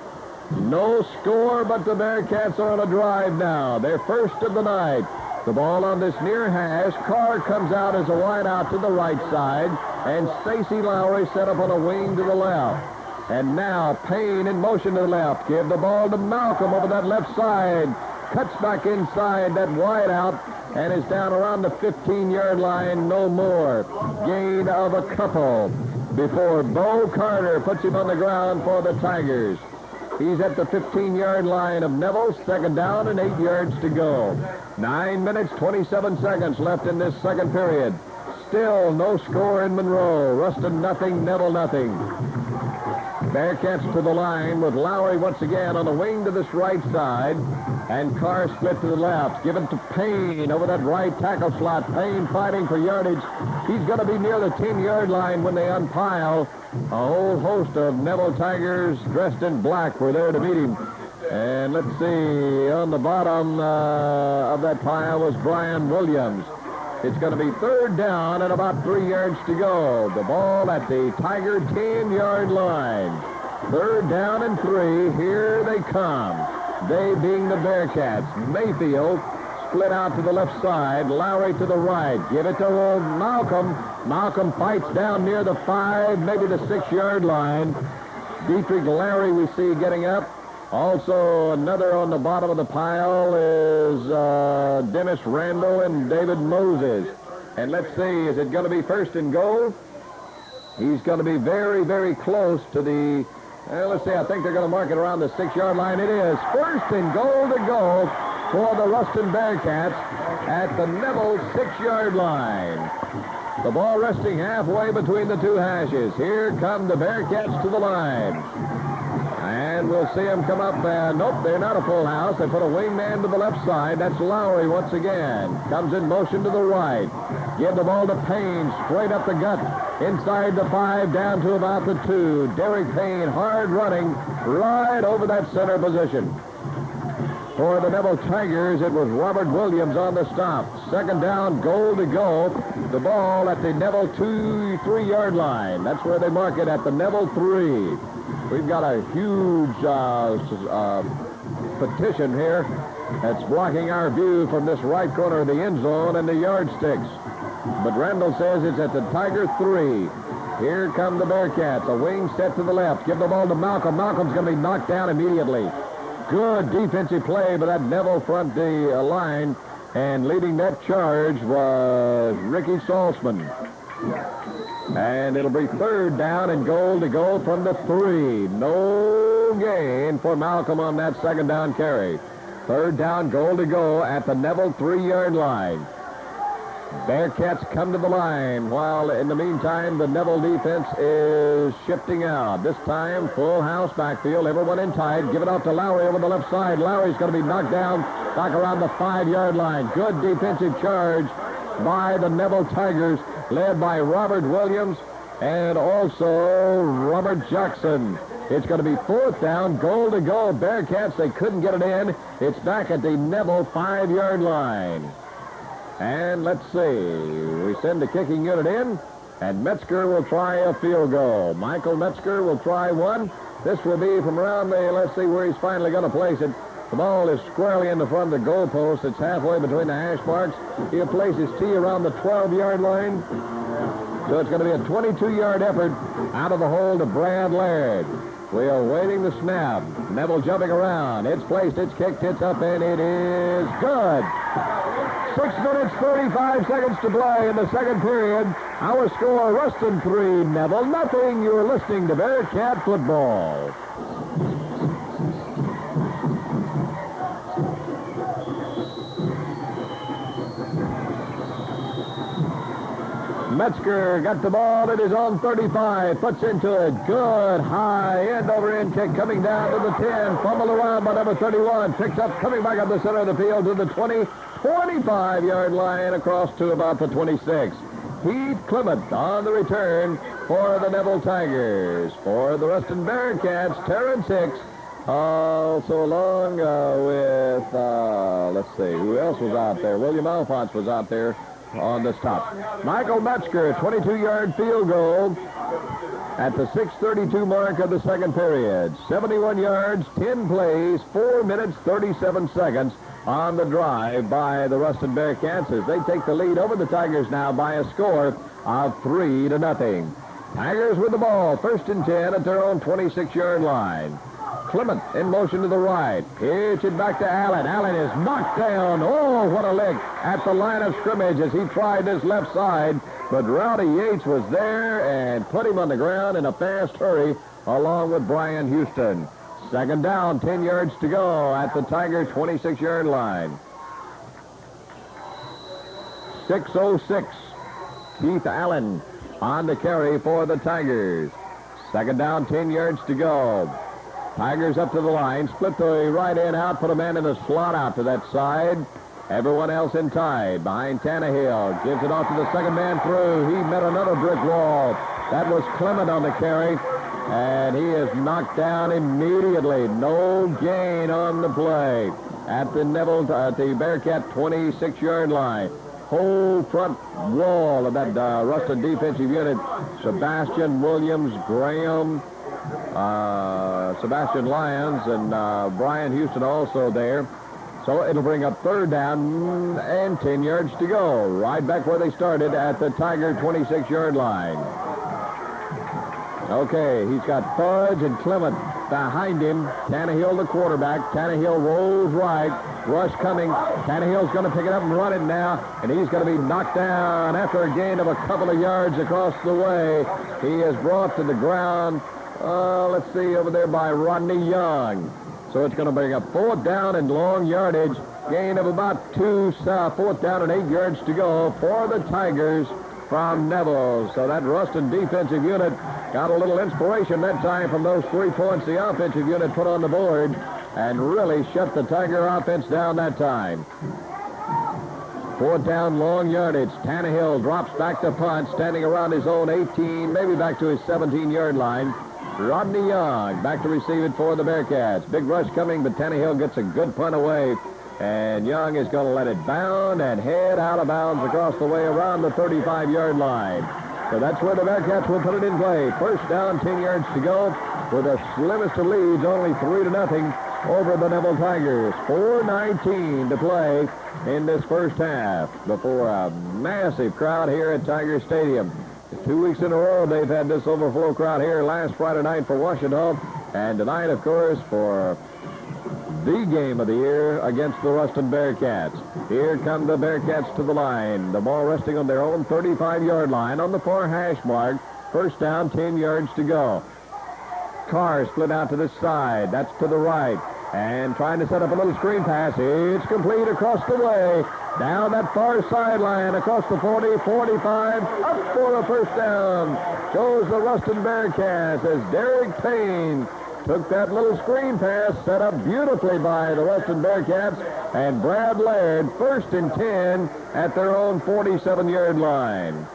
No score, but the Bearcats are on a drive now. Their first of the night. The ball on this near hash. Carr comes out as a wide out to the right side, and Stacy Lowry set up on a wing to the left. And now Payne in motion to the left. Give the ball to Malcolm over that left side. Cuts back inside that wide out and is down around the 15-yard line. No more. Gain of a couple before Bo Carter puts him on the ground for the Tigers. He's at the 15-yard line of Neville. Second down and 8 yards to go. 9 minutes, 27 seconds left in this second period. Still no score in Monroe. Ruston nothing, Neville nothing. Bearcats to the line with Lowry once again on the wing to this right side. And Carr split to the left. Given to Payne over that right tackle slot. Payne fighting for yardage. He's going to be near the 10-yard line when they unpile. A whole host of Neville Tigers dressed in black were there to meet him. And let's see, on the bottom of that pile was Brian Williams. It's going to be third down and about 3 yards to go. The ball at the Tiger 10-yard line. Third down and 3. Here they come. They being the Bearcats. Mayfield split out to the left side. Lowry to the right. Give it to Malcolm. Malcolm fights down near the 5, maybe the 6-yard line. Dietrich Larry we see getting up. Also, another on the bottom of the pile is Dennis Randall and David Moses. And let's see, is it going to be first and goal? He's going to be very, very close to the Well, let's see. I think they're going to mark it around the 6-yard line. It is first and goal to go for the Ruston Bearcats at the Neville 6-yard line. The ball resting halfway between the two hashes. Here come the Bearcats to the line. And we'll see them come up. Nope, they're not a full house. They put a wingman to the left side. That's Lowry once again. Comes in motion to the right. Give the ball to Payne, straight up the gut. Inside the 5, down to about the 2. Derek Payne, hard running, right over that center position. For the Neville Tigers, it was Robert Williams on the stop. Second down, goal to go. The ball at the Neville 3-yard line. That's where they mark it, at the Neville 3. We've got a huge petition here that's blocking our view from this right corner of the end zone and the yardsticks. But Randall says it's at the Tiger 3. Here come the Bearcats. A wing set to the left. Give the ball to Malcolm. Malcolm's going to be knocked down immediately. Good defensive play by that Neville front line. And leading that charge was Ricky Saltzman. And it'll be third down and goal to go from the 3. No gain for Malcolm on that second down carry. Third down, goal to go at the Neville 3-yard line. Bearcats come to the line, while in the meantime the Neville defense is shifting out. This time, full house backfield, everyone in tight. Give it off to Lowry over the left side. Lowry's going to be knocked down back around the 5-yard line. Good defensive charge by the Neville Tigers, led by Robert Williams and also Robert Jackson. It's going to be fourth down, goal to go. Bearcats, they couldn't get it in. It's back at the Neville 5-yard line. And let's see, we send the kicking unit in, and Metzger will try a field goal. Michael Metzger will try one. This will be from around the, let's see where he's finally going to place it. The ball is squarely in the front of the goalpost. It's halfway between the hash marks. He'll place his tee around the 12-yard line. So it's going to be a 22-yard effort out of the hole to Brad Laird. We are waiting the snap. Neville jumping around. It's placed, it's kicked, it's up, and it is good. 6 minutes, 35 seconds to play in the second period. Our score, Ruston 3, Neville nothing. You're listening to Bearcat Football. Metzger got the ball. It is on 35. Puts into a good high end-over-end kick coming down to the 10. Fumbled around by number 31. Picks up, coming back up the center of the field to the 20. 25-yard line across to about the 26. Heath Clement on the return for the Neville Tigers. For the Ruston Bearcats, Terrence Hicks. Also along with, let's see, who else was out there? William Alphonse was out there on the stop. Michael Metzger, 22-yard field goal at the 6:32 mark of the second period. 71 yards, 10 plays, 4 minutes, 37 seconds on the drive by the Ruston Bearcats as they take the lead over the Tigers now by a score of 3-0. Tigers with the ball, first and 10 at their own 26-yard line. Clement in motion to the right. Pitch it back to Allen. Allen is knocked down. Oh, what a lick at the line of scrimmage as he tried his left side. But Rowdy Yates was there and put him on the ground in a fast hurry along with Brian Houston. Second down, 10 yards to go at the Tiger 26-yard line. 6:06. Keith Allen on the carry for the Tigers. Second down, 10 yards to go. Tigers up to the line, split the right end out, put a man in the slot out to that side. Everyone else in tight behind Tannehill. Gives it off to the second man through. He met another brick wall. That was Clement on the carry. And he is knocked down immediately. No gain on the play at the Neville, the Bearcat 26-yard line. Whole front wall of that Ruston defensive unit. Sebastian Williams, Graham, Sebastian Lyons, and Brian Houston also there. So it'll bring up third down and 10 yards to go. Right back where they started at the Tiger 26-yard line. Okay, he's got Fudge and Clement behind him. Tannehill, the quarterback. Tannehill rolls right. Rush coming. Tannehill's going to pick it up and run it now. And he's going to be knocked down after a gain of a couple of yards across the way. He is brought to the ground let's see, over there by Rodney Young. So it's going to bring a 4th down and long yardage. Gain of about 4th down and 8 yards to go for the Tigers from Neville. So that Ruston defensive unit got a little inspiration that time from those 3 points the offensive unit put on the board and really shut the Tiger offense down that time. 4th down, long yardage. Tannehill drops back to punt, standing around his own 18, maybe back to his 17-yard line. Rodney Young back to receive it for the Bearcats. Big rush coming, but Tannehill gets a good punt away. And Young is going to let it bound and head out of bounds across the way around the 35-yard line. So that's where the Bearcats will put it in play. 1st down, 10 yards to go with the slimmest of leads, only 3-0 over the Neville Tigers. 4:19 to play in this first half before a massive crowd here at Tiger Stadium. 2 weeks in a row they've had this overflow crowd here. Last Friday night for Washington, and tonight, of course, for the game of the year against the Ruston Bearcats. Here come the Bearcats to the line. The ball resting on their own 35-yard line on the far hash mark. 1st down, 10 yards to go. Carr split out to the side. That's to the right. And trying to set up a little screen pass. It's complete across the way. Down that far sideline, across the 40, 45, up for a 1st down. Shows the Ruston Bearcats as Derek Payne took that little screen pass, set up beautifully by the Ruston Bearcats, and Brad Laird, 1st and 10 at their own 47-yard line.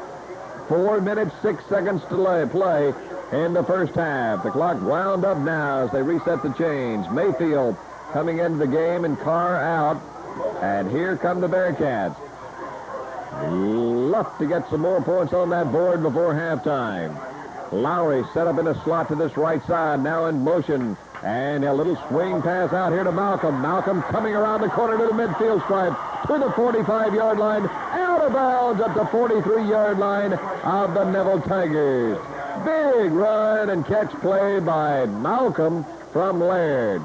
4 minutes, 6 seconds to play in the first half. The clock wound up now as they reset the chains. Mayfield coming into the game and Carr out. And here come the Bearcats. Love to get some more points on that board before halftime. Lowry set up in a slot to this right side, now in motion. And a little swing pass out here to Malcolm. Malcolm coming around the corner to the midfield stripe, to the 45-yard line, out of bounds at the 43-yard line of the Neville Tigers. Big run and catch play by Malcolm from Laird.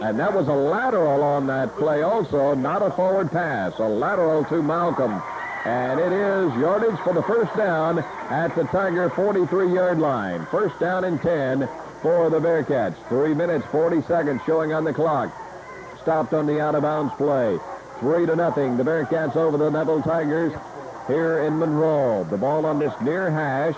And that was a lateral on that play also, not a forward pass. A lateral to Malcolm. And it is yardage for the 1st down at the Tiger 43-yard line. 1st down and 10 for the Bearcats. 3 minutes, 40 seconds showing on the clock. Stopped on the out-of-bounds play. 3-0. The Bearcats over the Neville Tigers here in Monroe. The ball on this near hash.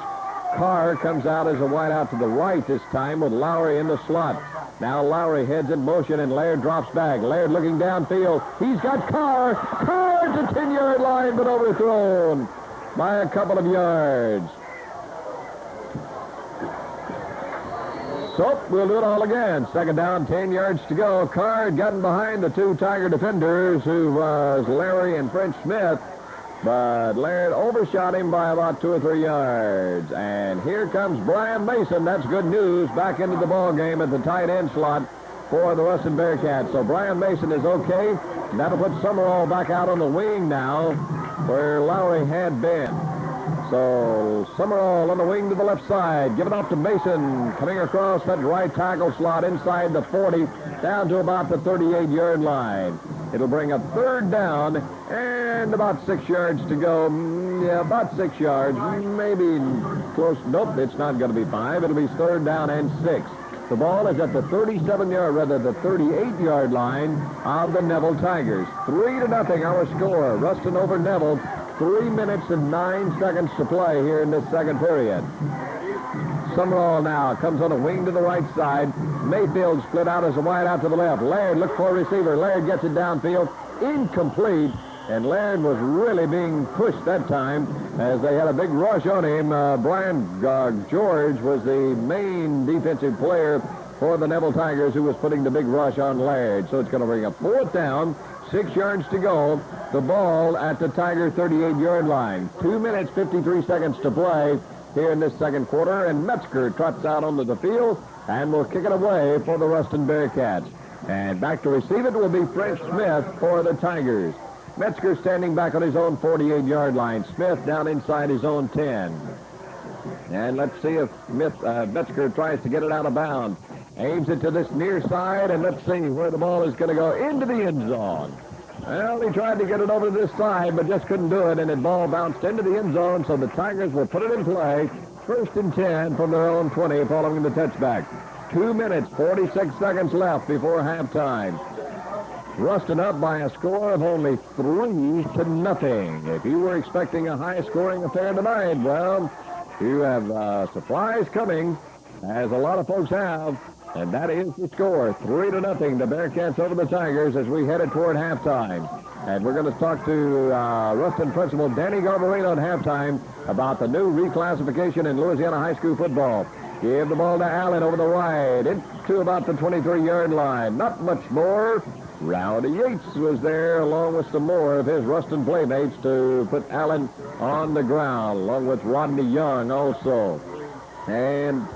Carr comes out as a wide out to the right this time with Lowry in the slot. Now Lowry heads in motion and Laird drops back. Laird looking downfield. He's got Carr. Carr to 10-yard line, but overthrown by a couple of yards. So we'll do it all again. 2nd down, 10 yards to go. Carr had gotten behind the 2 Tiger defenders, who was Larry and French Smith. But Laird overshot him by about 2 or 3 yards. And here comes Brian Mason. That's good news. Back into the ball game at the tight end slot for the Ruston Bearcats. So Brian Mason is okay. And that'll put Summerall back out on the wing now where Lowry had been. So Summerall on the wing to the left side. Give it off to Mason. Coming across that right tackle slot inside the 40 down to about the 38-yard line. It'll bring a 3rd down and about 6 yards to go. Yeah, about 6 yards. Maybe close. Nope, it's not going to be 5. It'll be 3rd down and 6. The ball is at the 37-yard, rather the 38-yard line of the Neville Tigers. 3-0 our score. Ruston over Neville. 3 minutes and 9 seconds to play here in this 2nd period. Summerall now comes on a wing to the right side. Mayfield split out as a wide out to the left. Laird look for a receiver. Laird gets it downfield. Incomplete. And Laird was really being pushed that time as they had a big rush on him. Brian George was the main defensive player for the Neville Tigers who was putting the big rush on Laird. So it's going to bring a 4th down, 6 yards to go. The ball at the Tiger 38-yard line. 2 minutes, 53 seconds to play here in this 2nd quarter. And Metzger trots out onto the field and will kick it away for the Ruston Bearcats. And back to receive it will be French Smith for the Tigers. Metzger standing back on his own 48-yard line. Smith down inside his own 10. And let's see if Metzger tries to get it out of bounds. Aims it to this near side, and let's see where the ball is going to go. Into the end zone. Well, he tried to get it over to this side, but just couldn't do it, and the ball bounced into the end zone, so the Tigers will put it in play First and 10 from their own 20 following the touchback. 2 minutes, 46 seconds left before halftime. Ruston up by a score of only 3-0. If you were expecting a high-scoring affair tonight, well, you have surprise coming, as a lot of folks have, and that is the score, 3-0. The Bearcats over the Tigers as we headed toward halftime. And we're going to talk to Ruston principal Danny Garbarino at halftime about the new reclassification in Louisiana high school football. Give the ball to Allen over the right, into about the 23-yard line. Not much more. Rowdy Yates was there along with some more of his Ruston playmates to put Allen on the ground, along with Rodney Young also. And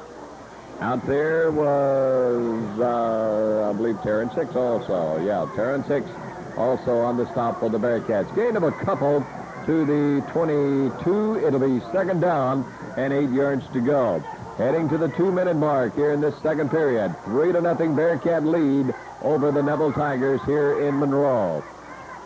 out there was, I believe, Terrence Hicks also. Yeah, Terrence Hicks also on the stop for the Bearcats. Gain of a couple to the 22. It'll be second down and 8 yards to go. Heading to the 2-minute mark here in this second period. 3-0 Bearcat lead over the Neville Tigers here in Monroe.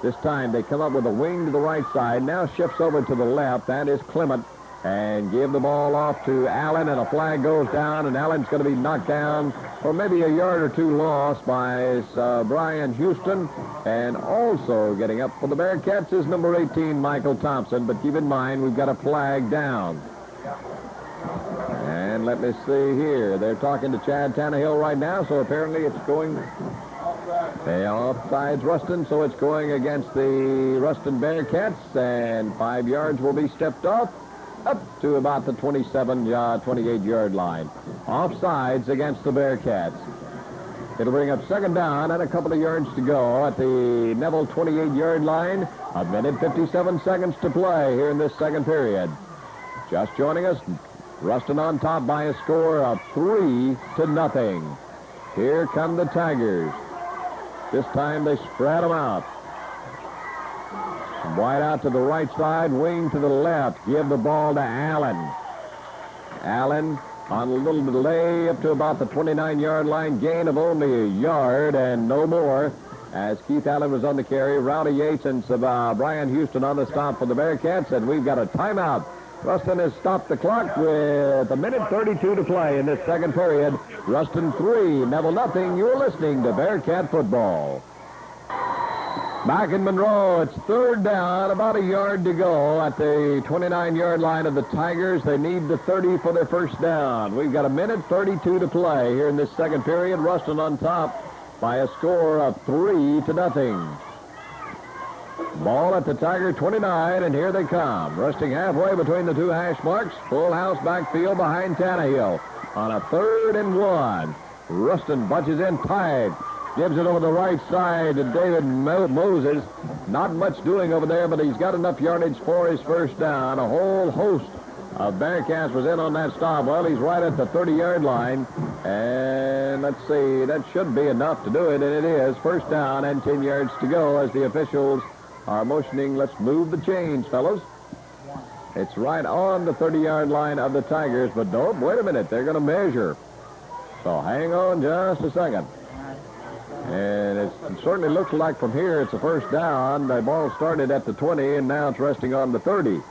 This time they come up with a wing to the right side. Now shifts over to the left. That is Clement. And give the ball off to Allen, and a flag goes down, and Allen's going to be knocked down for maybe a yard or two lost by Brian Houston. And also getting up for the Bearcats is number 18, Michael Thompson. But keep in mind, we've got a flag down. And let me see here. They're talking to Chad Tannehill right now, so apparently it's going offsides Ruston, so it's going against the Ruston Bearcats, and 5 yards will be stepped off up to about the 28-yard line. Offsides against the Bearcats. It'll bring up second down and a couple of yards to go at the Neville 28-yard line. 1 minute, 57 seconds to play here in this second period. Just joining us, Ruston on top by a score of 3-0. Here come the Tigers. This time they spread them out. Wide out to the right side, wing to the left. Give the ball to Allen. Allen on a little delay up to about the 29-yard line. Gain of only a yard and no more as Keith Allen was on the carry. Rowdy Yates and Brian Houston on the stop for the Bearcats, and we've got a timeout. Ruston has stopped the clock with 1:32 to play in this second period. Ruston 3, Neville nothing. You're listening to Bearcat football. Back in Monroe, it's third down, about a yard to go at the 29-yard line of the Tigers. They need the 30 for their first down. We've got 1:32 to play here in this second period. Ruston on top by a score of 3-0. Ball at the Tiger 29, and here they come. Resting halfway between the two hash marks. Full house backfield behind Tannehill on a 3rd and 1. Ruston bunches in tight. Gives it over the right side to David Moses. Not much doing over there, but he's got enough yardage for his first down. A whole host of Bearcats was in on that stop. Well, he's right at the 30-yard line. And let's see, that should be enough to do it, and it is. First down and 10 yards to go as the officials are motioning. Let's move the chains, fellas. It's right on the 30-yard line of the Tigers, but don't, wait a minute, they're going to measure. So hang on just a second. And it certainly looks like from here it's a first down. The ball started at the 20, and now it's resting on the 30.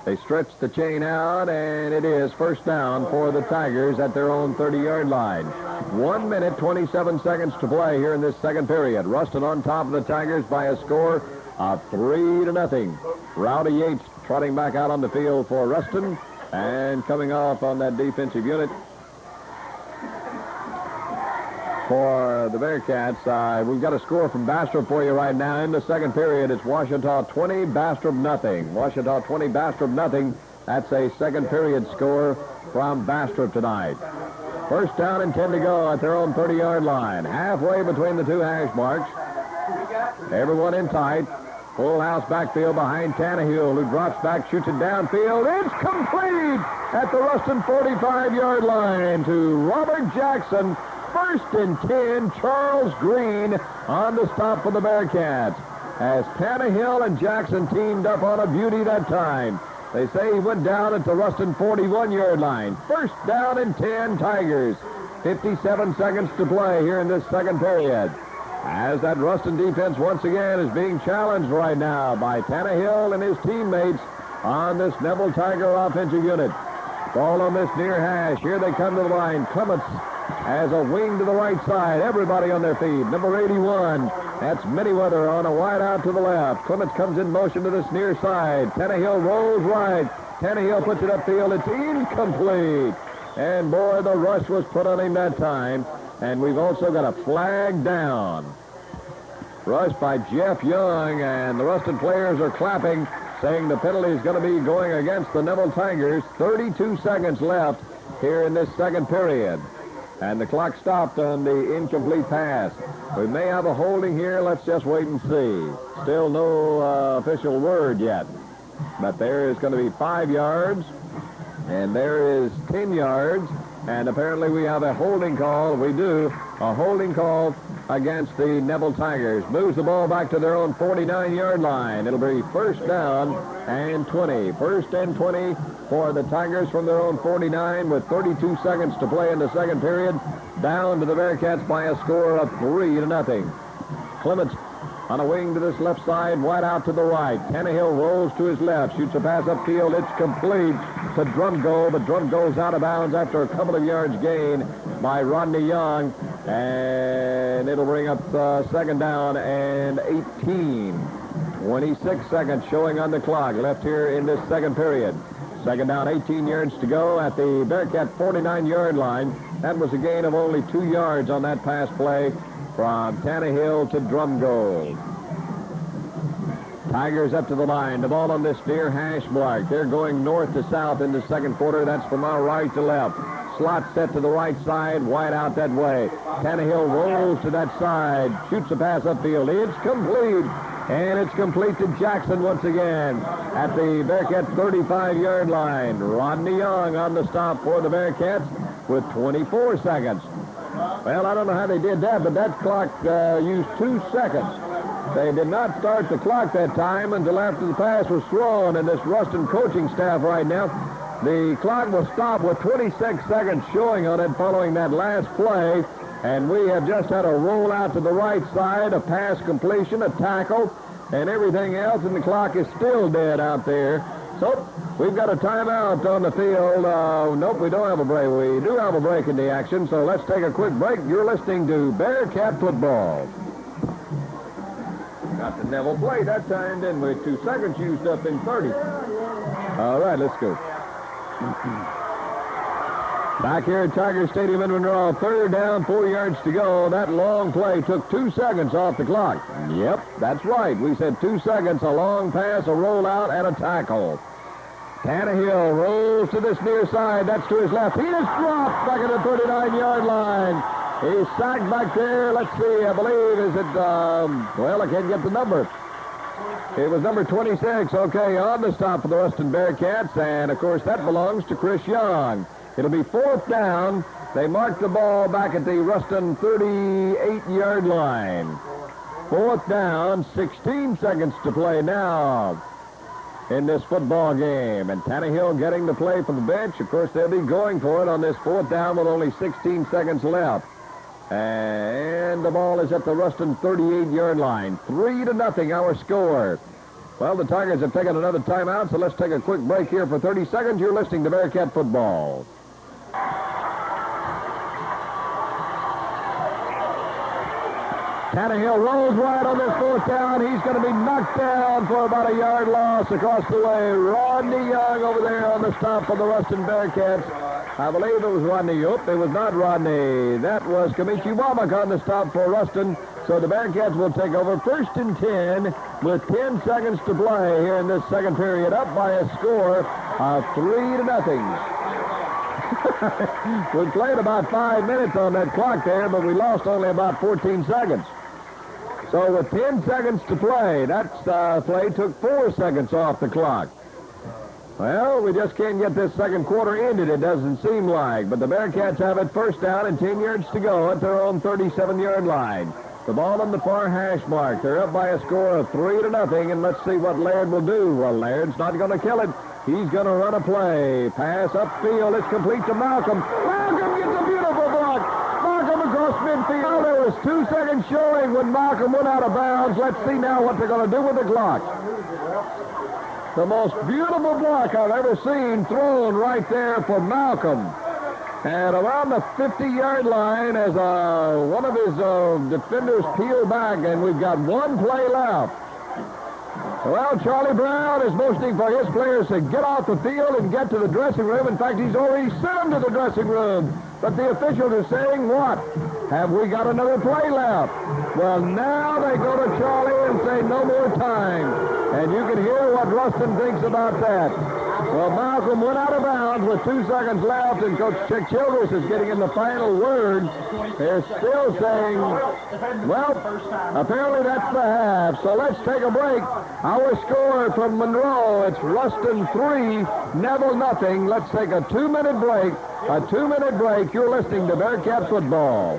They stretch the chain out, and it is first down for the Tigers at their own 30-yard line. 1 minute, 27 seconds to play here in this second period. Ruston on top of the Tigers by a score of 3-0. Rowdy Yates trotting back out on the field for Ruston, and coming off on that defensive unit for the Bearcats. We've got a score from Bastrop for you right now. In the second period, it's Ouachita 20, Bastrop nothing. Ouachita 20, Bastrop nothing. That's a second period score from Bastrop tonight. First down and 10 to go at their own 30-yard line. Halfway between the two hash marks. Everyone in tight. Full house backfield behind Tannehill, who drops back, shoots it downfield. It's complete at the Ruston 45-yard line to Robert Jackson. First and 10, Charles Green on the stop for the Bearcats. As Tannehill and Jackson teamed up on a beauty that time. They say he went down at the Ruston 41-yard line. First down and 10, Tigers. 57 seconds to play here in this second period. As that Ruston defense once again is being challenged right now by Tannehill and his teammates on this Neville Tiger offensive unit. Ball on this near hash. Here they come to the line. Clements has a wing to the right side. Everybody on their feet. Number 81. That's Manyweather on a wide out to the left. Clements comes in motion to this near side. Tannehill rolls right. Tannehill puts it upfield. It's incomplete. And, boy, the rush was put on him that time. And we've also got a flag down. Rush by Jeff Young, and the Ruston players are clapping, saying the penalty is going to be going against the Neville Tigers. 32 seconds left here in this second period. And the clock stopped on the incomplete pass. We may have a holding here. Let's just wait and see. Still no official word yet. But there is going to be 5 yards, and there is 10 yards. And apparently we have a holding call. We do. A holding call against the Neville Tigers. Moves the ball back to their own 49-yard line. It'll be first down and 20. First and 20 for the Tigers from their own 49 with 32 seconds to play in the second period. Down to the Bearcats by a score of 3-0. Clements on a wing to this left side, wide out to the right. Tannehill rolls to his left, shoots a pass upfield. It's complete to Drumgo, but Drumgo's out of bounds after a couple of yards gain by Rodney Young. And it'll bring up second down and 18. 26 seconds showing on the clock left here in this second period. Second down, 18 yards to go at the Bearcat 49-yard line. That was a gain of only 2 yards on that pass play from Tannehill to Drumgo. Tigers up to the line. The ball on this near hash mark. They're going north to south in the second quarter. That's from our right to left. Slot set to the right side, wide out that way. Tannehill rolls to that side, shoots a pass upfield. It's complete, and it's complete to Jackson once again at the Bearcat 35-yard line. Rodney Young on the stop for the Bearcats with 24 seconds. Well, I don't know how they did that, but that clock used 2 seconds. They did not start the clock that time until after the pass was thrown, and this Ruston coaching staff right now, the clock will stop with 26 seconds showing on it following that last play, and we have just had a roll out to the right side, a pass completion, a tackle, and everything else, and the clock is still dead out there. So we've got a timeout on the field. Nope, we don't have a break. We do have a break in the action, so let's take a quick break. You're listening to Bearcat Football. Got the Neville play that time, didn't we? 2 seconds used up in 30. All right, let's go. Back here at Tiger Stadium in Monroe, third down, 4 yards to go. That long play took 2 seconds off the clock. Yep, that's right. We said 2 seconds, a long pass, a rollout, and a tackle. Tannehill rolls to this near side. That's to his left. He is dropped back at the 39-yard line. He's sacked back there. Let's see, I believe, is it, well, I can't get the number. It was number 26. Okay, on the stop for the Ruston Bearcats, and, of course, that belongs to Chris Young. It'll be fourth down. They mark the ball back at the Ruston 38-yard line. Fourth down, 16 seconds to play now in this football game. And Tannehill getting the play from the bench. Of course, they'll be going for it on this fourth down with only 16 seconds left. And the ball is at the Ruston 38-yard line. 3-0 our score. Well, the Tigers have taken another timeout, so let's take a quick break here for 30 seconds. You're listening to Bearcat Football. Tannehill rolls right on this fourth down. He's going to be knocked down for about a yard loss across the way. Rodney Young over there on the stop for the Ruston Bearcats. I believe it was Rodney. Oop, it was not Rodney. That was Kamichi Womack on the stop for Ruston. So the Bearcats will take over first and 10 with 10 seconds to play here in this second period, up by a score of 3-0. We played about 5 minutes on that clock there, but we lost only about 14 seconds. So with 10 seconds to play, that play took 4 seconds off the clock. Well, we just can't get this second quarter ended, it doesn't seem like. But the Bearcats have it first down and 10 yards to go at their own 37-yard line. The ball on the far hash mark. They're up by a score of 3-0, and let's see what Laird will do. Well, Laird's not going to kill it. He's going to run a play. Pass upfield. It's complete to Malcolm. Malcolm gets a beautiful block. Malcolm across midfield. There was 2 seconds showing when Malcolm went out of bounds. Let's see now what they're going to do with the clock. The most beautiful block I've ever seen thrown right there for Malcolm. And around the 50-yard line as one of his defenders peeled back, and we've got one play left. Well, Charlie Brown is motioning for his players to get off the field and get to the dressing room. In fact, he's already sent them to the dressing room. But the officials are saying, what? Have we got another play left? Well, now they go to Charlie and say no more time. And you can hear what Ruston thinks about that. Well, Malcolm went out of bounds with 2 seconds left, and Coach Chick Childress is getting in the final word. They're still saying, well, apparently that's the half. So let's take a break. Our score from Monroe, it's Ruston 3, Neville nothing. Let's take a 2-minute break. A 2-minute break. You're listening to Bearcat Football.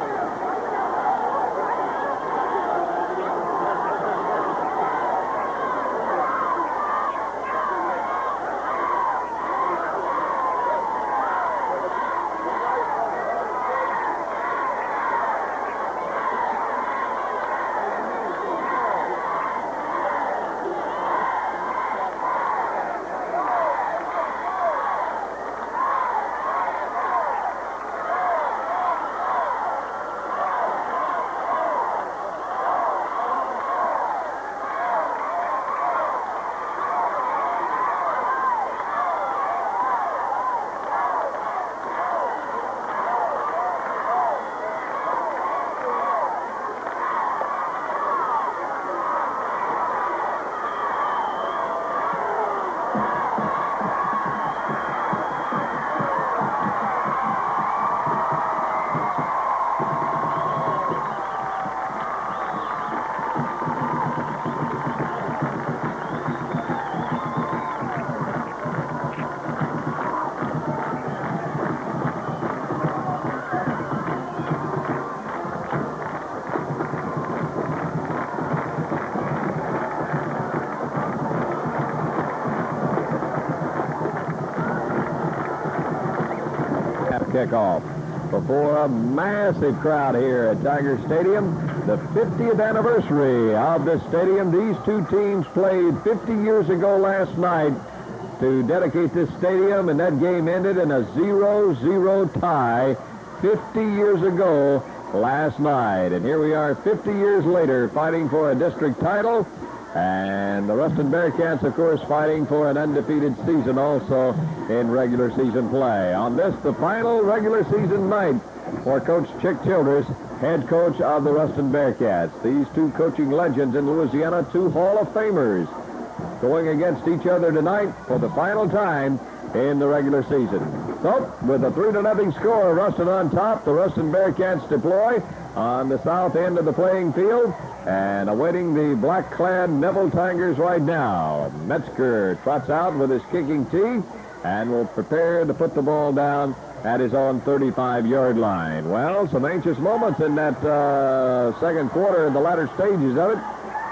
Kickoff before a massive crowd here at Tiger Stadium. The 50th anniversary of this stadium. These two teams played 50 years ago last night to dedicate this stadium, and that game ended in a 0-0 tie 50 years ago last night. And here we are 50 years later fighting for a district title. And the Ruston Bearcats, of course, fighting for an undefeated season also in regular season play. On this, the final regular season night for Coach Chick Childress, head coach of the Ruston Bearcats. These two coaching legends in Louisiana, two Hall of Famers, going against each other tonight for the final time in the regular season. So, with a 3-0 score, Ruston on top, the Ruston Bearcats deploy on the south end of the playing field and awaiting the black-clad Neville Tigers right now. Metzger trots out with his kicking tee and will prepare to put the ball down at his own 35-yard line. Well, some anxious moments in that second quarter, the latter stages of it,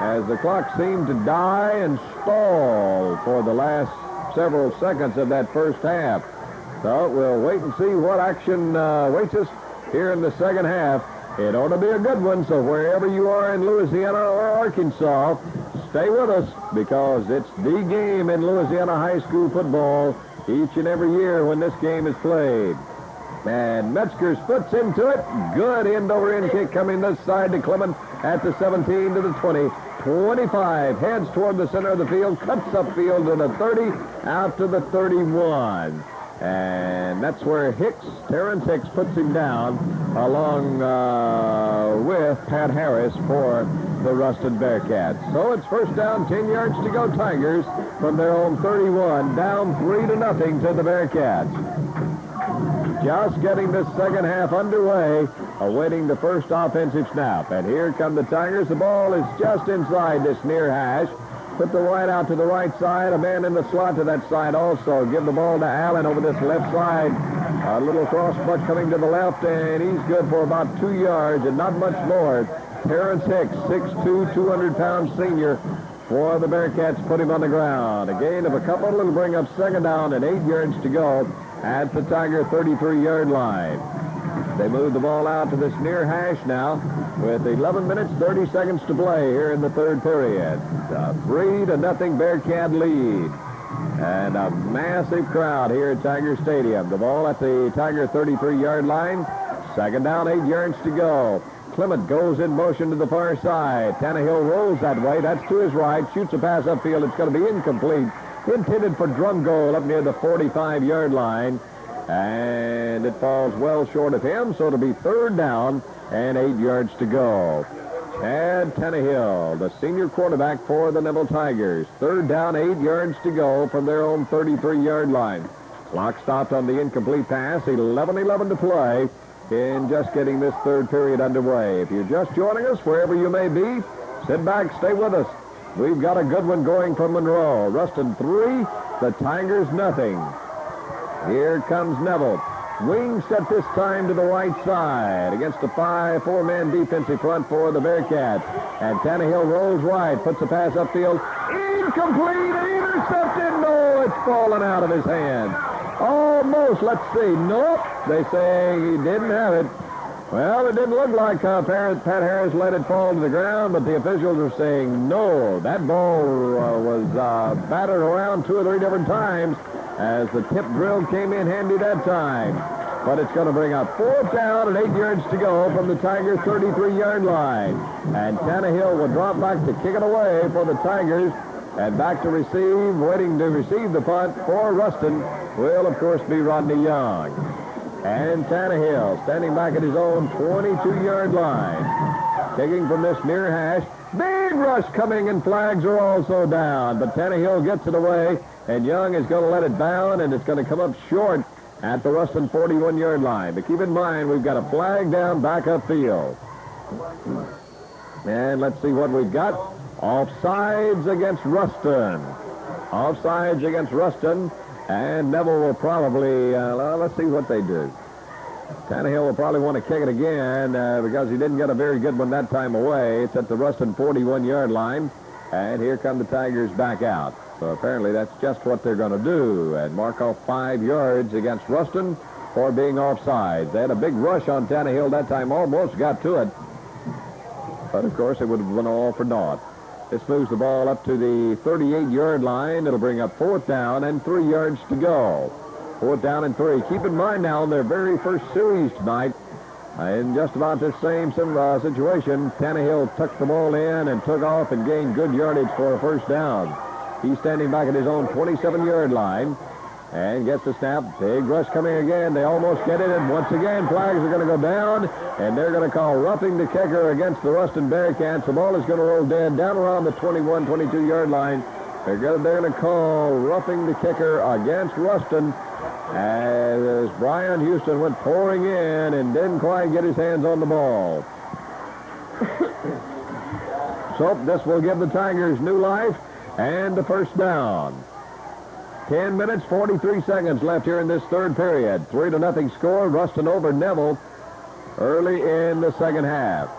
as the clock seemed to die and stall for the last several seconds of that first half. So we'll wait and see what action waits us here in the second half. It ought to be a good one, so wherever you are in Louisiana or Arkansas, stay with us because it's the game in Louisiana high school football each and every year when this game is played. And Metzger puts into it. Good end-over-end kick coming this side to Clement at the 17 to the 20. 25, heads toward the center of the field, cuts upfield to the 30, out to the 31. And that's where Terrence Hicks puts him down along with Pat Harris for the Ruston Bearcats. So it's first down, 10 yards to go, Tigers from their own 31, down 3-0 to the Bearcats. Just getting this second half underway, awaiting the first offensive snap. And here come the Tigers. The ball is just inside this near hash. Put the wide out to the right side. A man in the slot to that side also. Give the ball to Allen over this left side. A little cross butt coming to the left, and he's good for about 2 yards and not much more. Terrence Hicks, 6'2", 200-pound senior for the Bearcats, put him on the ground. A gain of a couple. It'll bring up second down and 8 yards to go at the Tiger 33-yard line. They move the ball out to this near hash now with 11 minutes, 30 seconds to play here in the third period. 3-0 Bearcat lead. And a massive crowd here at Tiger Stadium. The ball at the Tiger 33-yard line. Second down, 8 yards to go. Clement goes in motion to the far side. Tannehill rolls that way. That's to his right. Shoots a pass upfield. It's going to be incomplete. Intended for drum goal up near the 45-yard line. And it falls well short of him, so it'll be third down and 8 yards to go. Chad Tannehill, the senior quarterback for the Neville Tigers. Third down, 8 yards to go from their own 33-yard line. Clock stopped on the incomplete pass. 11-11 to play in just getting this third period underway. If you're just joining us, wherever you may be, sit back, stay with us. We've got a good one going from Monroe. Ruston 3, the Tigers nothing. Here comes Neville. Wing set this time to the right side against a 4-man defensive front for the Bearcats. And Tannehill rolls right, puts a pass upfield. Incomplete, intercepted. No, it's fallen out of his hand. Almost, let's see. Nope, they say he didn't have it. Well, it didn't look like Pat Harris let it fall to the ground, but the officials are saying no. That ball was battered around 2 or 3 different times as the tip drill came in handy that time. But it's going to bring up fourth down and 8 yards to go from the Tigers' 33-yard line. And Tannehill will drop back to kick it away for the Tigers. And back to receive, waiting to receive the punt for Ruston will, of course, be Rodney Young. And Tannehill standing back at his own 22-yard line. Kicking from this near hash. Big rush coming, and flags are also down. But Tannehill gets it away, and Young is going to let it bound, and it's going to come up short at the Ruston 41-yard line. But keep in mind, we've got a flag down back upfield. And let's see what we've got. Offsides against Ruston. Offsides against Ruston. And Neville will probably, let's see what they do. Tannehill will probably want to kick it again because he didn't get a very good one that time away. It's at the Ruston 41-yard line. And here come the Tigers back out. So apparently that's just what they're going to do. And mark off 5 yards against Ruston for being offside. They had a big rush on Tannehill that time, almost got to it. But, of course, it would have been all for naught. This moves the ball up to the 38-yard line. It'll bring up fourth down and 3 yards to go. Fourth down and 3. Keep in mind now, in their very first series tonight, in just about this same situation, Tannehill tucked the ball in and took off and gained good yardage for a first down. He's standing back at his own 27-yard line and gets the snap. Big rush coming again. They almost get it, and once again, flags are going to go down, and they're going to call roughing the kicker against the Ruston Bearcats. The ball is going to roll dead down around the 21, 22-yard line. They're going to call roughing the kicker against Ruston as Brian Houston went pouring in and didn't quite get his hands on the ball. So this will give the Tigers new life and the first down. 10 minutes, 43 seconds left here in this third period. 3-0 score. Ruston over Neville early in the second half.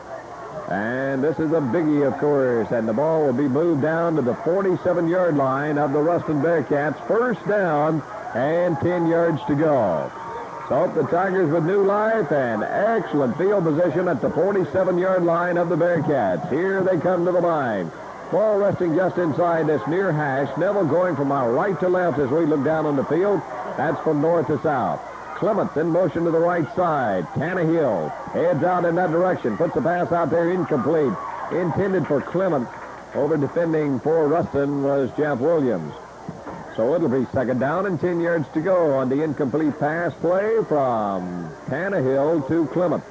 And this is a biggie, of course. And the ball will be moved down to the 47-yard line of the Ruston Bearcats. First down and 10 yards to go. So the Tigers with new life and excellent field position at the 47-yard line of the Bearcats. Here they come to the line. Ball resting just inside this near hash. Neville going from our right to left as we look down on the field. That's from north to south. Clement in motion to the right side. Tannehill heads out in that direction. Puts the pass out there incomplete. Intended for Clement. Over defending for Ruston was Jeff Williams. So it'll be second down and 10 yards to go on the incomplete pass play from Tannehill to Clement.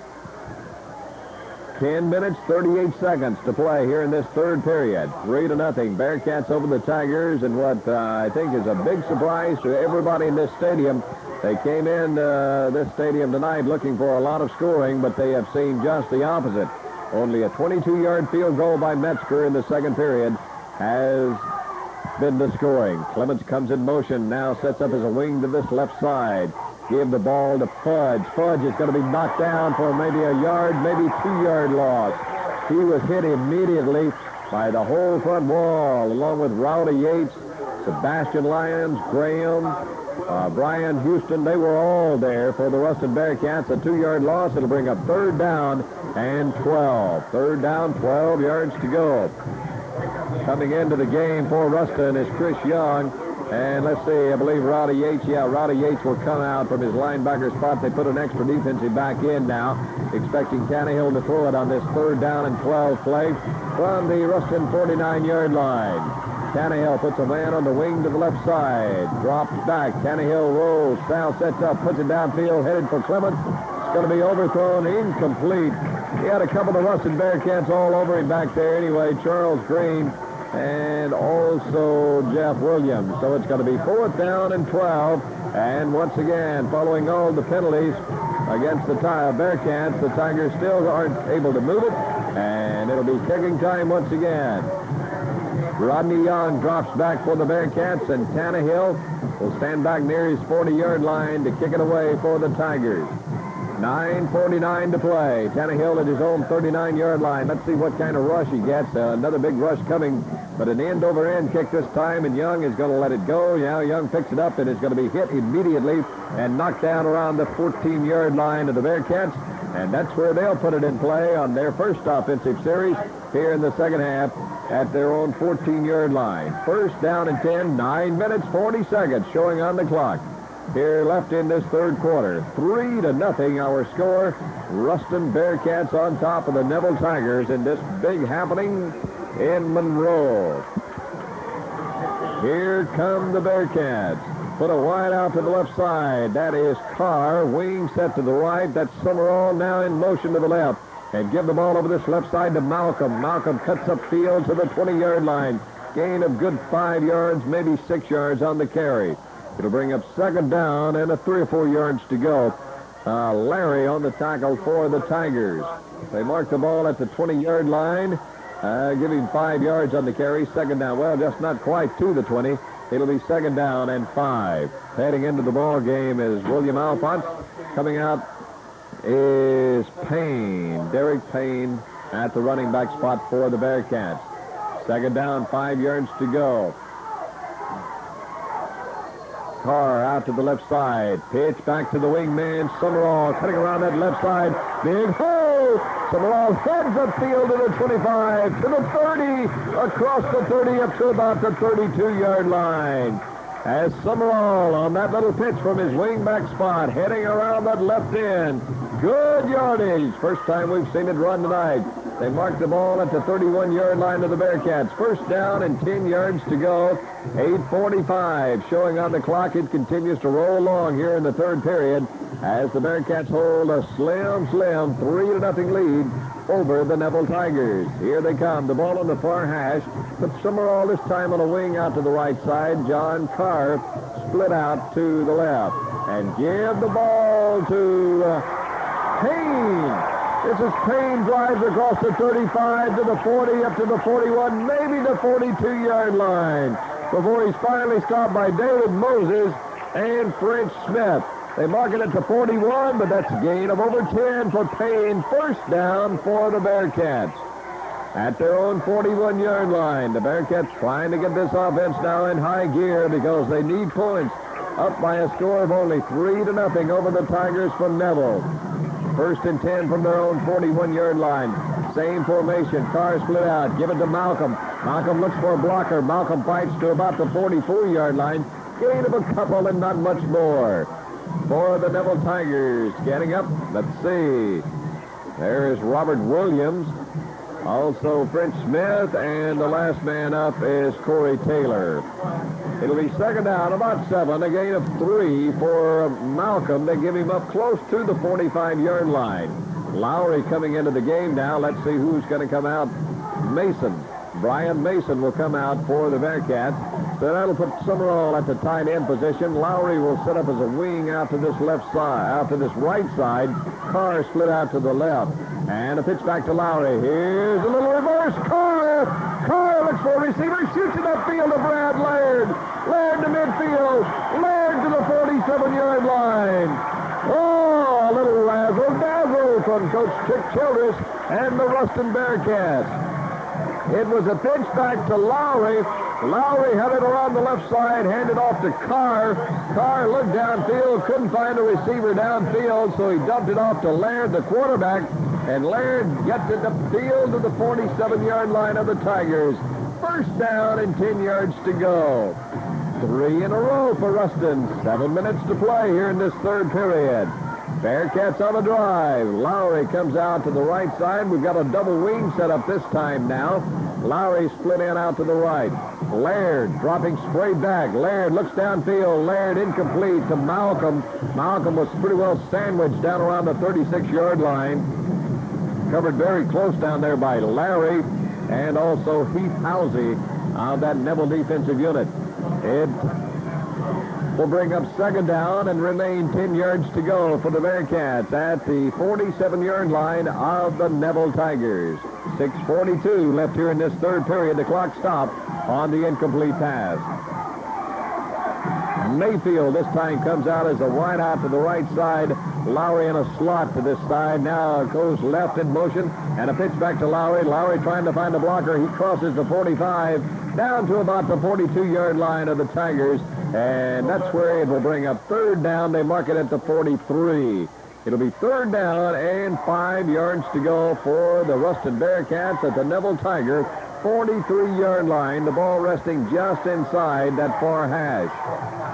10 minutes, 38 seconds to play here in this third period. 3-0. Bearcats over the Tigers, and what I think is a big surprise to everybody in this stadium. They came in this stadium tonight looking for a lot of scoring, but they have seen just the opposite. Only a 22-yard field goal by Metzger in the second period has been the scoring. Clements comes in motion, now sets up as a wing to this left side. Give the ball to Fudge. Fudge is going to be knocked down for maybe a yard, maybe 2-yard loss. He was hit immediately by the whole front wall, along with Rowdy Yates, Sebastian Lyons, Graham, Brian Houston. They were all there for the Ruston Bearcats. A 2-yard loss. It'll bring up third down and 12. Third down, 12 yards to go. Coming into the game for Ruston is Chris Young. And let's see, I believe Rowdy Yates will come out from his linebacker spot. They put an extra defensive back in now, expecting Tannehill to throw it on this 3rd down and 12 play from the Ruston 49-yard line. Tannehill puts a man on the wing to the left side, drops back. Tannehill rolls, Sal sets up, puts it downfield, headed for Clements. It's going to be overthrown, incomplete. He had a couple of Ruston Bearcats all over him back there anyway. Charles Green and also Jeff Williams. So it's going to be 4th down and 12. And once again, following all the penalties against the Bearcats, the Tigers still aren't able to move it. And it'll be kicking time once again. Rodney Young drops back for the Bearcats, and Tannehill will stand back near his 40-yard line to kick it away for the Tigers. 9:49 to play. Tannehill at his own 39-yard line. Let's see what kind of rush he gets. Another big rush coming, but an end-over-end kick this time, and Young is going to let it go. Yeah, Young picks it up, and is going to be hit immediately and knocked down around the 14-yard line of the Bearcats, and that's where they'll put it in play on their first offensive series here in the second half at their own 14-yard line. 1st down and 10, 9 minutes, 40 seconds showing on the clock. Here left in this 3rd quarter. 3-0 our score. Ruston Bearcats on top of the Neville Tigers in this big happening in Monroe. Here come the Bearcats. Put a wide out to the left side. That is Carr. Wing set to the right. That's Summerall now in motion to the left. And give the ball over this left side to Malcolm. Malcolm cuts up field to the 20-yard line. Gain of good 5 yards, maybe 6 yards on the carry. It'll bring up 2nd down and 3 or 4 yards to go. Larry on the tackle for the Tigers. They mark the ball at the 20-yard line. Give him 5 yards on the carry. 2nd down. Well, just not quite to the 20. It'll be 2nd down and 5. Heading into the ball game is William Alphonse. Coming out is Payne. Derek Payne at the running back spot for the Bearcats. 2nd down, 5 yards to go. Carr out to the left side. Pitch back to the wingman. Summerall cutting around that left side. Big hole. Summerall heads upfield to the 25, to the 30, across the 30 up to about the 32-yard line. As Summerall on that little pitch from his wingback spot, heading around that left end. Good yardage. First time we've seen it run tonight. They mark the ball at the 31-yard line of the Bearcats. 1st down and 10 yards to go. 8:45 showing on the clock. It continues to roll along here in the 3rd period as the Bearcats hold a slim 3-0 lead over the Neville Tigers. Here they come. The ball on the far hash. Put Summerall this time on a wing out to the right side. John Carr split out to the left. And give the ball to Payne. This is Payne, drives across the 35 to the 40, up to the 41, maybe the 42-yard line, before he's finally stopped by David Moses and French Smith. They mark it at the 41, but that's a gain of over 10 for Payne. 1st down for the Bearcats. At their own 41-yard line, the Bearcats trying to get this offense now in high gear because they need points. Up by a score of only 3-0 over the Tigers from Neville. 1st and 10 from their own 41-yard line. Same formation. Carr split out. Give it to Malcolm. Malcolm looks for a blocker. Malcolm fights to about the 44-yard line. Gain of a couple and not much more. For the Neville Tigers. Getting up. Let's see. There is Robert Williams. Also French Smith. And the last man up is Corey Taylor. It'll be 2nd down, about 7, a gain of 3 for Malcolm. They give him up close to the 45-yard line. Lowry coming into the game now. Let's see who's going to come out. Mason. Brian Mason will come out for the Bearcats. So that'll put Summerall at the tight end position. Lowry will set up as a wing out to this left side, out to this right side. Carr split out to the left. And a pitch back to Lowry. Here's a little reverse. Carr looks for a receiver. Shoots it upfield to Brad Laird. Laird to midfield. Laird to the 47-yard line. Oh, a little razzle-dazzle from Coach Chick Childress and the Ruston Bearcats. It was a pitch back to Lowry. Lowry had it around the left side, handed off to Carr. Carr looked downfield, couldn't find a receiver downfield, so he dumped it off to Laird, the quarterback, and Laird gets it upfield to the 47-yard line of the Tigers. 1st down and 10 yards to go. 3 in a row for Ruston. 7 minutes to play here in this third period. Bearcats on a drive. Lowry comes out to the right side. We've got a double wing set up this time now. Lowry split in out to the right. Laird dropping straight back. Laird looks downfield. Laird incomplete to Malcolm. Malcolm was pretty well sandwiched down around the 36-yard line. Covered very close down there by Larry and also Heath Housey of that Neville defensive unit. It will bring up second down and remain 10 yards to go for the Bearcats at the 47-yard line of the Neville Tigers. 6:42 left here in this third period. The clock stopped on the incomplete pass. Mayfield this time comes out as a wide out to the right side. Lowry in a slot to this side. Now goes left in motion and a pitch back to Lowry. Lowry trying to find a blocker. He crosses the 45 down to about the 42-yard line of the Tigers. And that's where it will bring up third down. They mark it at the 43. It'll be third down and 5 yards to go for the Ruston Bearcats at the Neville Tiger 43-yard line. The ball resting just inside that far hash.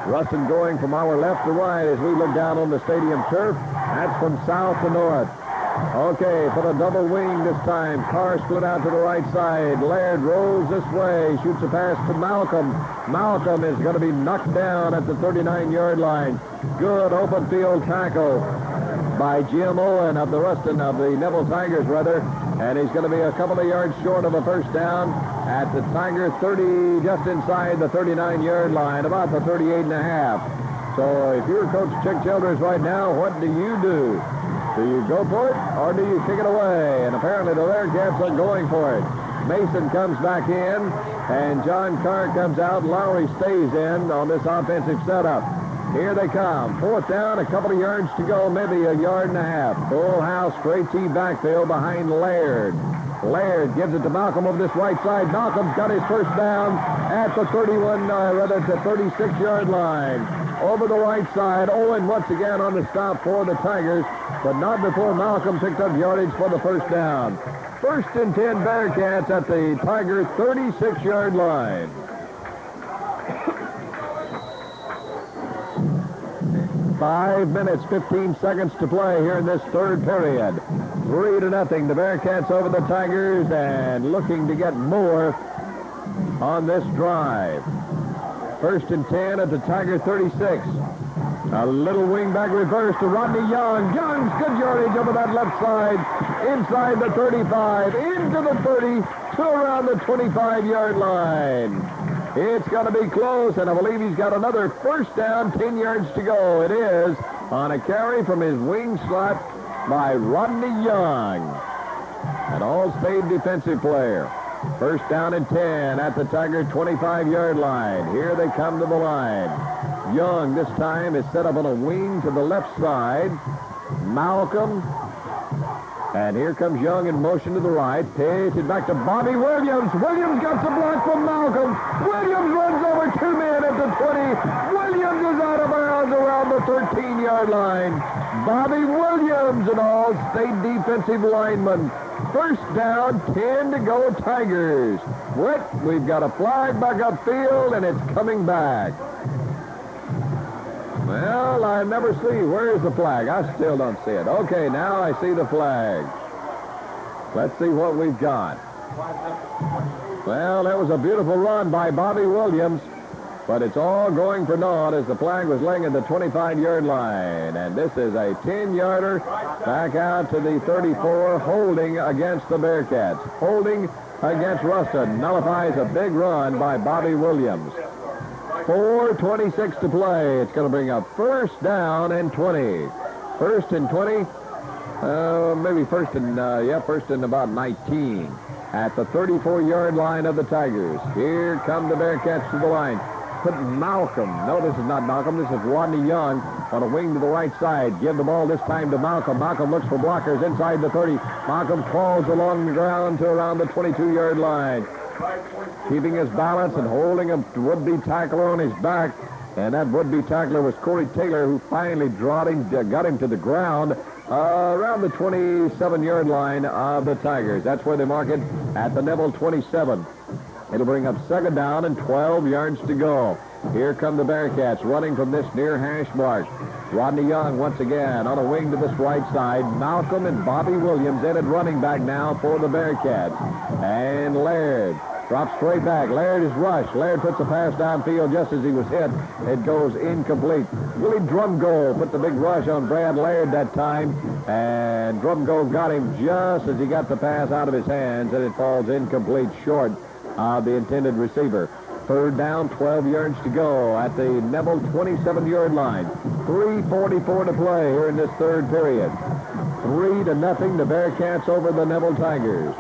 Ruston going from our left to right as we look down on the stadium turf. That's from south to north. Okay, for the double wing this time. Carr split out to the right side. Laird rolls this way. Shoots a pass to Malcolm. Malcolm is going to be knocked down at the 39-yard line. Good open field tackle by Jim Owen of the Neville Tigers, rather. And he's going to be a couple of yards short of a first down at the Tiger 30, just inside the 39-yard line, about the 38.5. So if you're Coach Chick Childers right now, what do you do? Do you go for it, or do you kick it away? And apparently the Bearcats are going for it. Mason comes back in, and John Carr comes out. Lowry stays in on this offensive setup. Here they come. Fourth down, a couple of yards to go, maybe a yard and a half. Full house, straight T backfield behind Laird. Laird gives it to Malcolm over this right side. Malcolm's got his first down at the 36-yard line. Over the right side, Owen once again on the stop for the Tigers, but not before Malcolm picked up yardage for the first down. First and 10 Bearcats at the Tigers' 36-yard line. 5 minutes, 15 seconds to play here in this third period. 3-0, the Bearcats over the Tigers, and looking to get more on this drive. First and 10 at the Tiger 36. A little wingback reverse to Rodney Young. Young's good yardage over that left side. Inside the 35, into the 30, to around the 25-yard line. It's going to be close, and I believe he's got another first down, 10 yards to go. It is on a carry from his wing slot by Rodney Young, an all-state defensive player. First down and 10 at the Tiger 25-yard line. Here they come to the line. Young this time is set up on a wing to the left side. Malcolm. And here comes Young in motion to the right. Pitch it back to Bobby Williams. Williams got the block from Malcolm. Williams runs over 2 men at the 20. Williams is out of bounds around the 13-yard line. Bobby Williams, an all-state defensive lineman. First down, 10 to go, Tigers. What? We've got a flag back upfield, and it's coming back. Well, I never see. Where is the flag? I still don't see it. Okay, now I see the flag. Let's see what we've got. Well, that was a beautiful run by Bobby Williams, but it's all going for naught as the flag was laying at the 25-yard line. And this is a 10-yarder back out to the 34, holding against the Bearcats. Holding against Ruston. Nullifies a big run by Bobby Williams. 4:26 to play. It's going to bring up first down and 20. First and 20. Maybe first and about 19 at the 34-yard line of the Tigers. Here come the Bearcats to the line. Put Malcolm. No, this is not Malcolm. This is Rodney Young on a wing to the right side. Give the ball this time to Malcolm. Malcolm looks for blockers inside the 30. Malcolm crawls along the ground to around the 22-yard line. Keeping his balance and holding a would-be tackler on his back. And that would-be tackler was Corey Taylor, who finally got him to the ground around the 27-yard line of the Tigers. That's where they mark it at the Neville 27. It'll bring up second down and 12 yards to go. Here come the Bearcats running from this near hash mark. Rodney Young once again on a wing to this right side. Malcolm and Bobby Williams in at running back now for the Bearcats. And Laird drops straight back. Laird is rushed. Laird puts a pass downfield just as he was hit. It goes incomplete. Willie Drumgold put the big rush on Brad Laird that time. And Drumgold got him just as he got the pass out of his hands, and it falls incomplete short of the intended receiver. Third down, 12 yards to go at the Neville 27-yard line. 3:44 to play here in this third period. 3-0, the Bearcats over the Neville Tigers.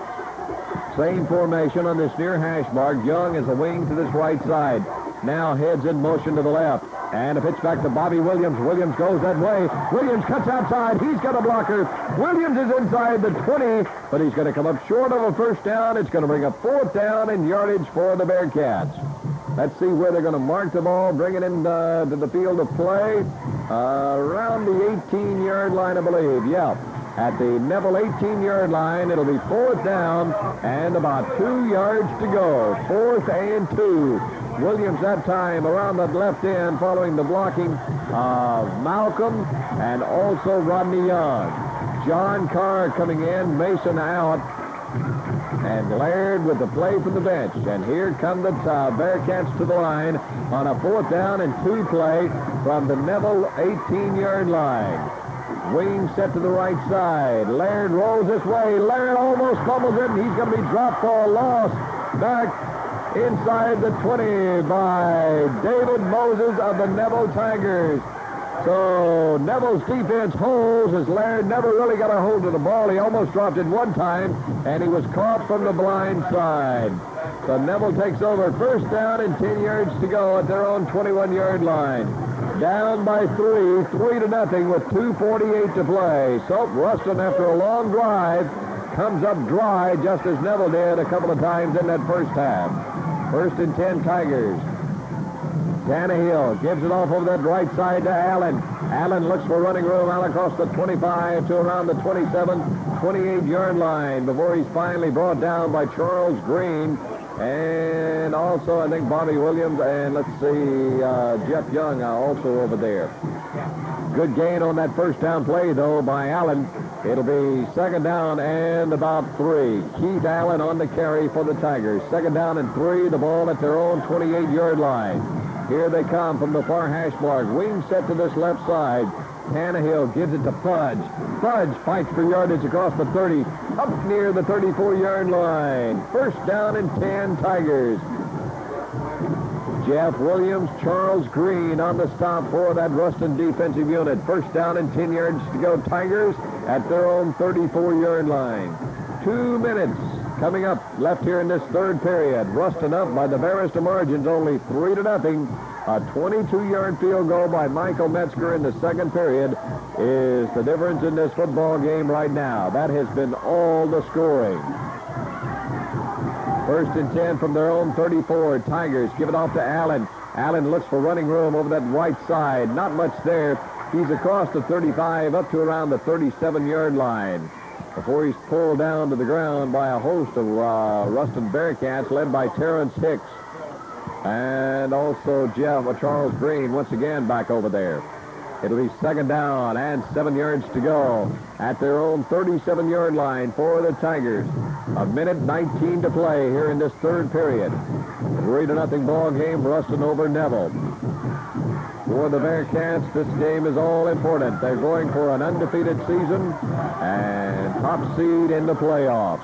Same formation on this near hash mark. Young is a wing to this right side. Now heads in motion to the left. And a pitch back to Bobby Williams. Williams goes that way. Williams cuts outside. He's got a blocker. Williams is inside the 20, but he's going to come up short of a first down. It's going to bring up fourth down and yardage for the Bearcats. Let's see where they're going to mark the ball, bring it in to the field of play. Around the 18-yard line, I believe. Yeah. At the Neville 18-yard line, it'll be fourth down and about 2 yards to go. 4th and 2. Williams that time around the left end following the blocking of Malcolm and also Rodney Young. John Carr coming in, Mason out, and Laird with the play from the bench. And here come the Bearcats to the line on a 4th down and 2 play from the Neville 18-yard line. Wing set to the right side. Laird rolls this way. Laird almost fumbles it, and he's going to be dropped for a loss. Back inside the 20 by David Moses of the Neville Tigers. So Neville's defense holds as Laird never really got a hold of the ball. He almost dropped it one time, and he was caught from the blind side. So Neville takes over. First down and 10 yards to go at their own 21-yard line. Down by 3, 3-0 with 2:48 to play. So Ruston, after a long drive, comes up dry just as Neville did a couple of times in that first half. 1st and 10 Tigers. Tannehill gives it off over that right side to Allen. Allen looks for running room out across the 25 to around the 27, 28-yard line before he's finally brought down by Charles Green. And also, I think Bobby Williams and let's see, Jeff Young also over there. Good gain on that first down play, though, by Allen. It'll be 2nd down and about 3. Keith Allen on the carry for the Tigers. 2nd down and 3, the ball at their own 28-yard line. Here they come from the far hash mark. Wing set to this left side. Tannehill gives it to Fudge. Fudge fights for yardage across the 30, up near the 34-yard line. 1st down and 10 Tigers. Jeff Williams, Charles Green on the stop for that Ruston defensive unit. 1st down and 10 yards to go. Tigers at their own 34-yard line. 2 minutes coming up left here in this third period. Ruston up by the barest of margins, only 3-0. A 22-yard field goal by Michael Metzger in the second period is the difference in this football game right now. That has been all the scoring. 1st and 10 from their own 34. Tigers give it off to Allen. Allen looks for running room over that right side. Not much there. He's across the 35 up to around the 37-yard line before he's pulled down to the ground by a host of Ruston Bearcats led by Terrence Hicks. And also Charles Green once again back over there. It'll be 2nd down and 7 yards to go at their own 37-yard line for the Tigers. 1:19 to play here in this third period. 3-0 ball game, Ruston over Neville. For the Bearcats, this game is all important. They're going for an undefeated season and top seed in the playoffs.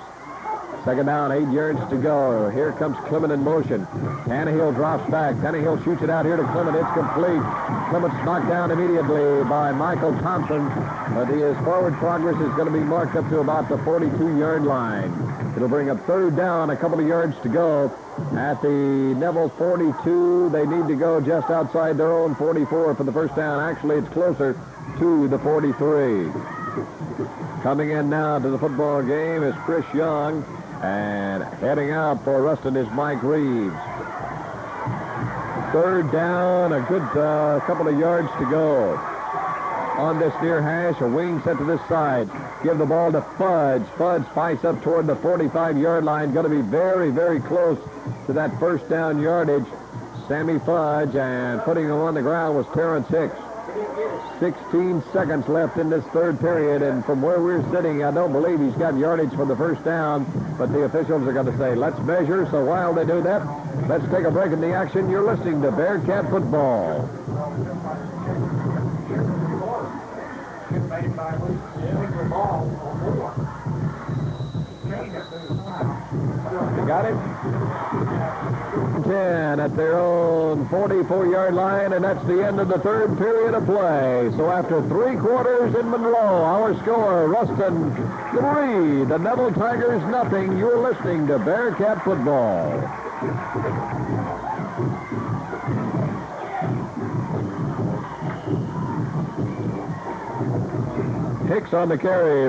2nd down, 8 yards to go. Here comes Clement in motion. Tannehill drops back. Tannehill shoots it out here to Clement. It's complete. Clement's knocked down immediately by Michael Thompson. But his forward progress is going to be marked up to about the 42-yard line. It'll bring up 3rd down, a couple of yards to go. At the Neville 42, they need to go just outside their own 44 for the first down. Actually, it's closer to the 43. Coming in now to the football game is Chris Young. And heading out for Ruston is Mike Reeves. 3rd down, a good couple of yards to go. On this near hash, a wing set to this side. Give the ball to Fudge. Fudge fights up toward the 45-yard line. Going to be very, very close to that first down yardage. Sammy Fudge, and putting him on the ground was Terrence Hicks. 16 seconds left in this third period, and from where we're sitting, I don't believe he's got yardage for the first down, but the officials are going to say, let's measure. So while they do that, let's take a break in the action. You're listening to Bearcat Football. You got it? 10 at their own 44-yard line, and that's the end of the third period of play. So after 3 quarters in Monroe, our score, Ruston 3, the Neville Tigers nothing. You're listening to Bearcat Football. Hicks on the carry,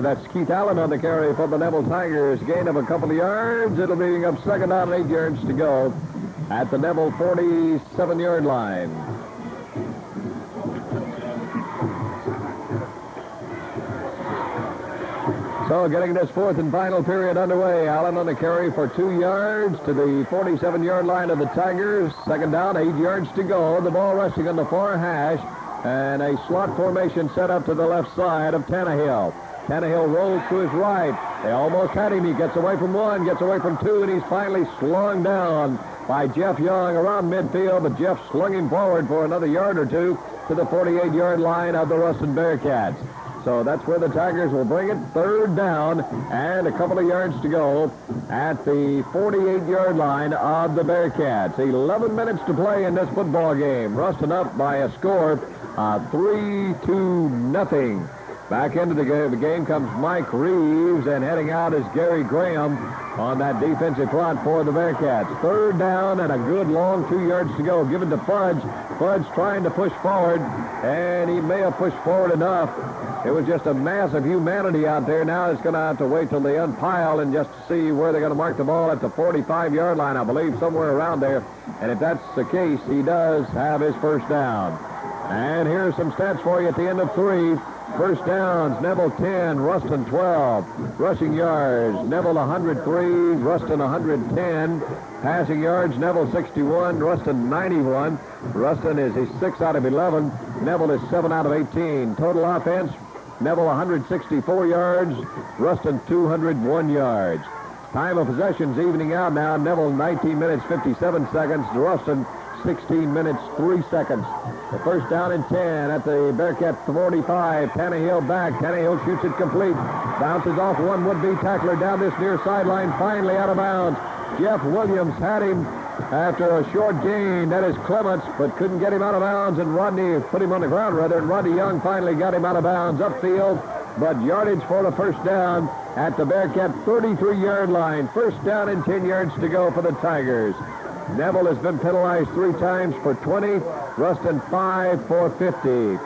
that's Keith Allen on the carry for the Neville Tigers. Gain of a couple of yards. It'll be up second down and 8 yards to go at the Neville 47-yard line. So getting this fourth and final period underway. Allen on the carry for 2 yards to the 47-yard line of the Tigers. Second down, 8 yards to go. The ball resting on the far hash. And a slot formation set up to the left side of Tannehill. Tannehill rolls to his right. They almost had him. He gets away from 1, gets away from 2, and he's finally slung down by Jeff Young around midfield. But Jeff slung him forward for another yard or 2 to the 48-yard line of the Ruston Bearcats. So that's where the Tigers will bring it. Third down and a couple of yards to go at the 48-yard line of the Bearcats. 11 minutes to play in this football game. Ruston up by a score 3-0. Back into the game comes Mike Reeves, and heading out is Gary Graham on that defensive front for the Bearcats. Third down and a good long 2 yards to go. Given to Fudge. Fudge trying to push forward, and he may have pushed forward enough. It was just a mass of humanity out there. Now it's going to have to wait till they unpile and just see where they're going to mark the ball at the 45-yard line, I believe, somewhere around there. And if that's the case, he does have his first down. And here's some stats for you at the end of 3. First downs, Neville 10, Ruston 12. Rushing yards, Neville 103, Ruston 110. Passing yards, Neville 61, Ruston 91. Ruston is 6 out of 11. Neville is 7 out of 18. Total offense, Neville 164 yards, Ruston 201 yards. Time of possession's evening out now. Neville 19 minutes, 57 seconds. Ruston 16 minutes, 3 seconds. The first down and 10 at the Bearcat 45. Tannehill back. Tannehill shoots it complete. Bounces off one would-be tackler down this near sideline. Finally out of bounds. Jeff Williams had him after a short gain. That is Clements, but couldn't get him out of bounds. And Rodney put him on the ground, rather. And Rodney Young finally got him out of bounds upfield. But yardage for the first down at the Bearcat 33-yard line. First down and 10 yards to go for the Tigers. Neville has been penalized 3 times for 20. Ruston 5 for 50.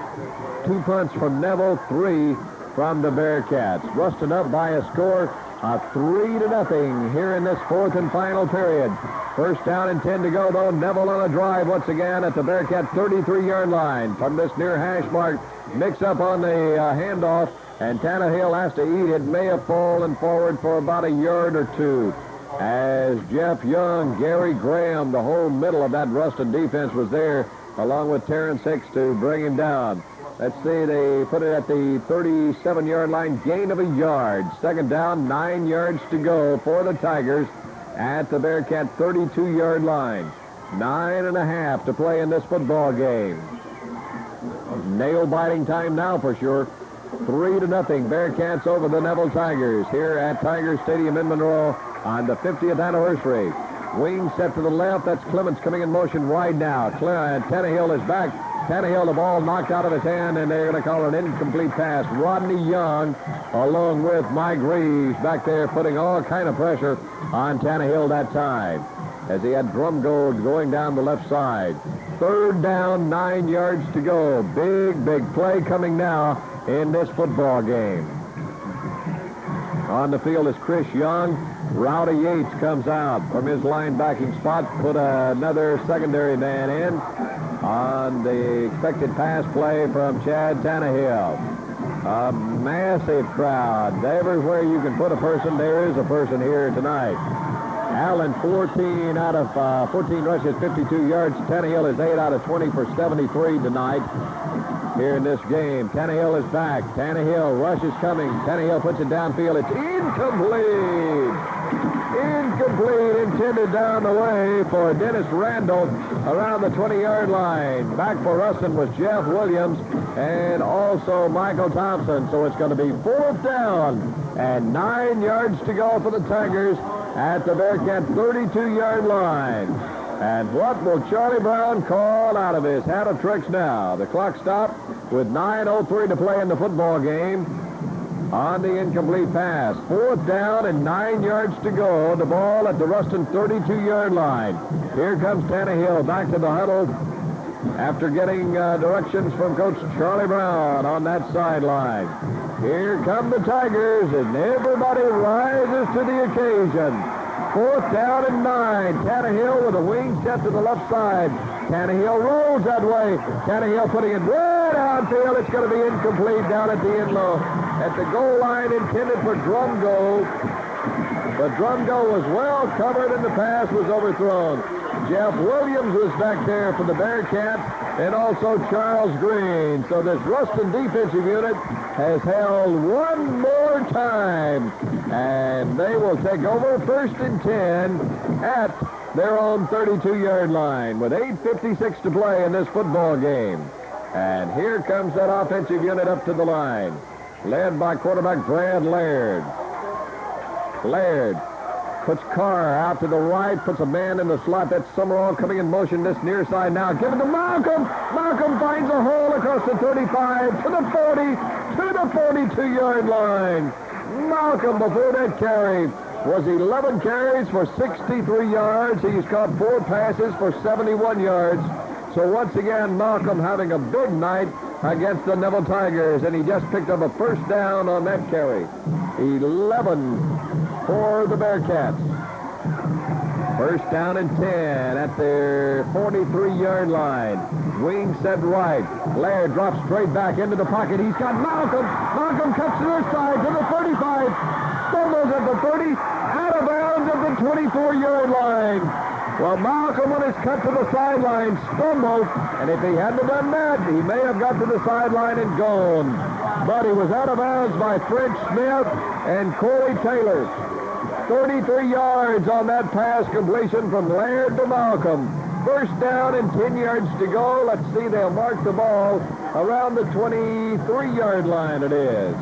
2 punts from Neville, 3 from the Bearcats. Ruston up by a score of 3-0 here in this fourth and final period. First down and 10 to go, though. Neville on a drive once again at the Bearcat 33-yard line. From this near hash mark, mix up on the handoff, and Tannehill has to eat it. May have fallen forward for about a yard or 2. As Jeff Young, Gary Graham, the whole middle of that Ruston defense was there, along with Terrence Hicks to bring him down. Let's see, they put it at the 37-yard line, gain of a yard. Second down, 9 yards to go for the Tigers at the Bearcat 32-yard line. 9.5 to play in this football game. Nail-biting time now for sure. 3-0, Bearcats over the Neville Tigers here at Tiger Stadium in Monroe on the 50th anniversary. Wing set to the left. That's Clements coming in motion wide now. Tannehill is back. Tannehill, the ball knocked out of his hand, and they're going to call an incomplete pass. Rodney Young, along with Mike Reeves, back there putting all kind of pressure on Tannehill that time, as he had Drumgold going down the left side. Third down, 9 yards to go. Big play coming now in this football game. On the field is Chris Young. Rowdy Yates comes out from his linebacking spot, put another secondary man in on the expected pass play from Chad Tannehill. A massive crowd. Everywhere you can put a person, there is a person here tonight. Allen, 14 out of 14 rushes, 52 yards. Tannehill is 8 out of 20 for 73 tonight here in this game. Tannehill is back. Tannehill, rush is coming. Tannehill puts it downfield. It's incomplete. Incomplete, intended down the way for Dennis Randall around the 20-yard line. Back for Ruston was Jeff Williams and also Michael Thompson. So it's going to be 4th down and 9 yards to go for the Tigers at the Bearcat 32-yard line. And what will Charlie Brown call out of his hat of tricks now? The clock stopped with 9:03 to play in the football game on the incomplete pass. 4th down and 9 yards to go. The ball at the Ruston 32-yard line. Here comes Tannehill back to the huddle after getting directions from Coach Charlie Brown on that sideline. Here come the Tigers, and everybody rises to the occasion. 4th down and 9. Tannehill with a wing set to the left side. Tannehill rolls that way. Tannehill putting it way downfield. It's going to be incomplete down at the end low. At the goal line intended for Drumgo. But Drumgo was well covered and the pass was overthrown. Jeff Williams was back there for the Bearcats and also Charles Green. So this Ruston defensive unit has held one more time. And they will take over 1st and 10 at their own 32-yard line with 8:56 to play in this football game. And here comes that offensive unit up to the line, led by quarterback Brad Laird. Laird puts Carr out to the right, puts a man in the slot. That's Summerall coming in motion this near side now. Give it to Malcolm. Malcolm finds a hole across the 35 to the 40 to the 42-yard line. Malcolm, before that carry, was 11 carries for 63 yards. He's caught 4 passes for 71 yards. So once again, Malcolm having a big night against the Neville Tigers, and he just picked up a 1st down on that carry. 11 for the Bearcats. 1st down and 10 at their 43-yard line. Wing set right. Laird drops straight back into the pocket. He's got Malcolm. Malcolm cuts to the side to the 35. Stumbles at the 30. Out of bounds at the 24-yard line. Well, Malcolm, when it's cut to the sideline, stumbled. And if he hadn't done that, he may have got to the sideline and gone. But he was out of bounds by French Smith and Corey Taylor. 33 yards on that pass completion from Laird to Malcolm. 1st down and 10 yards to go. Let's see, they'll mark the ball around the 23-yard line it is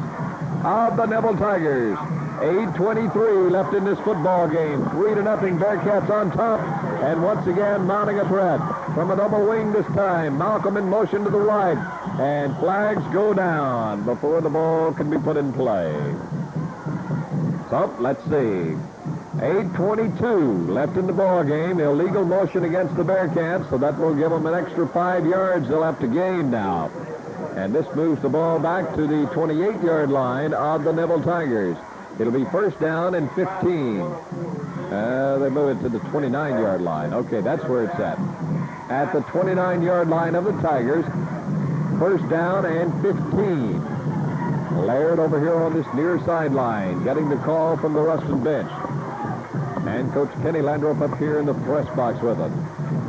of the Neville Tigers. 8:23 left in this football game. 3-0 Bearcats on top. And once again, mounting a threat from a double wing this time. Malcolm in motion to the right. And flags go down before the ball can be put in play. So, let's see. 8:22 left in the ball game. Illegal motion against the Bearcats, so that will give them an extra 5 yards they'll have to gain now. And this moves the ball back to the 28-yard line of the Neville Tigers. It'll be 1st down and 15. They move it to the 29-yard line. Okay, that's where it's at. At the 29-yard line of the Tigers, 1st down and 15. Laird over here on this near sideline, getting the call from the Ruston bench. And Coach Kenny Landrop up here in the press box with us.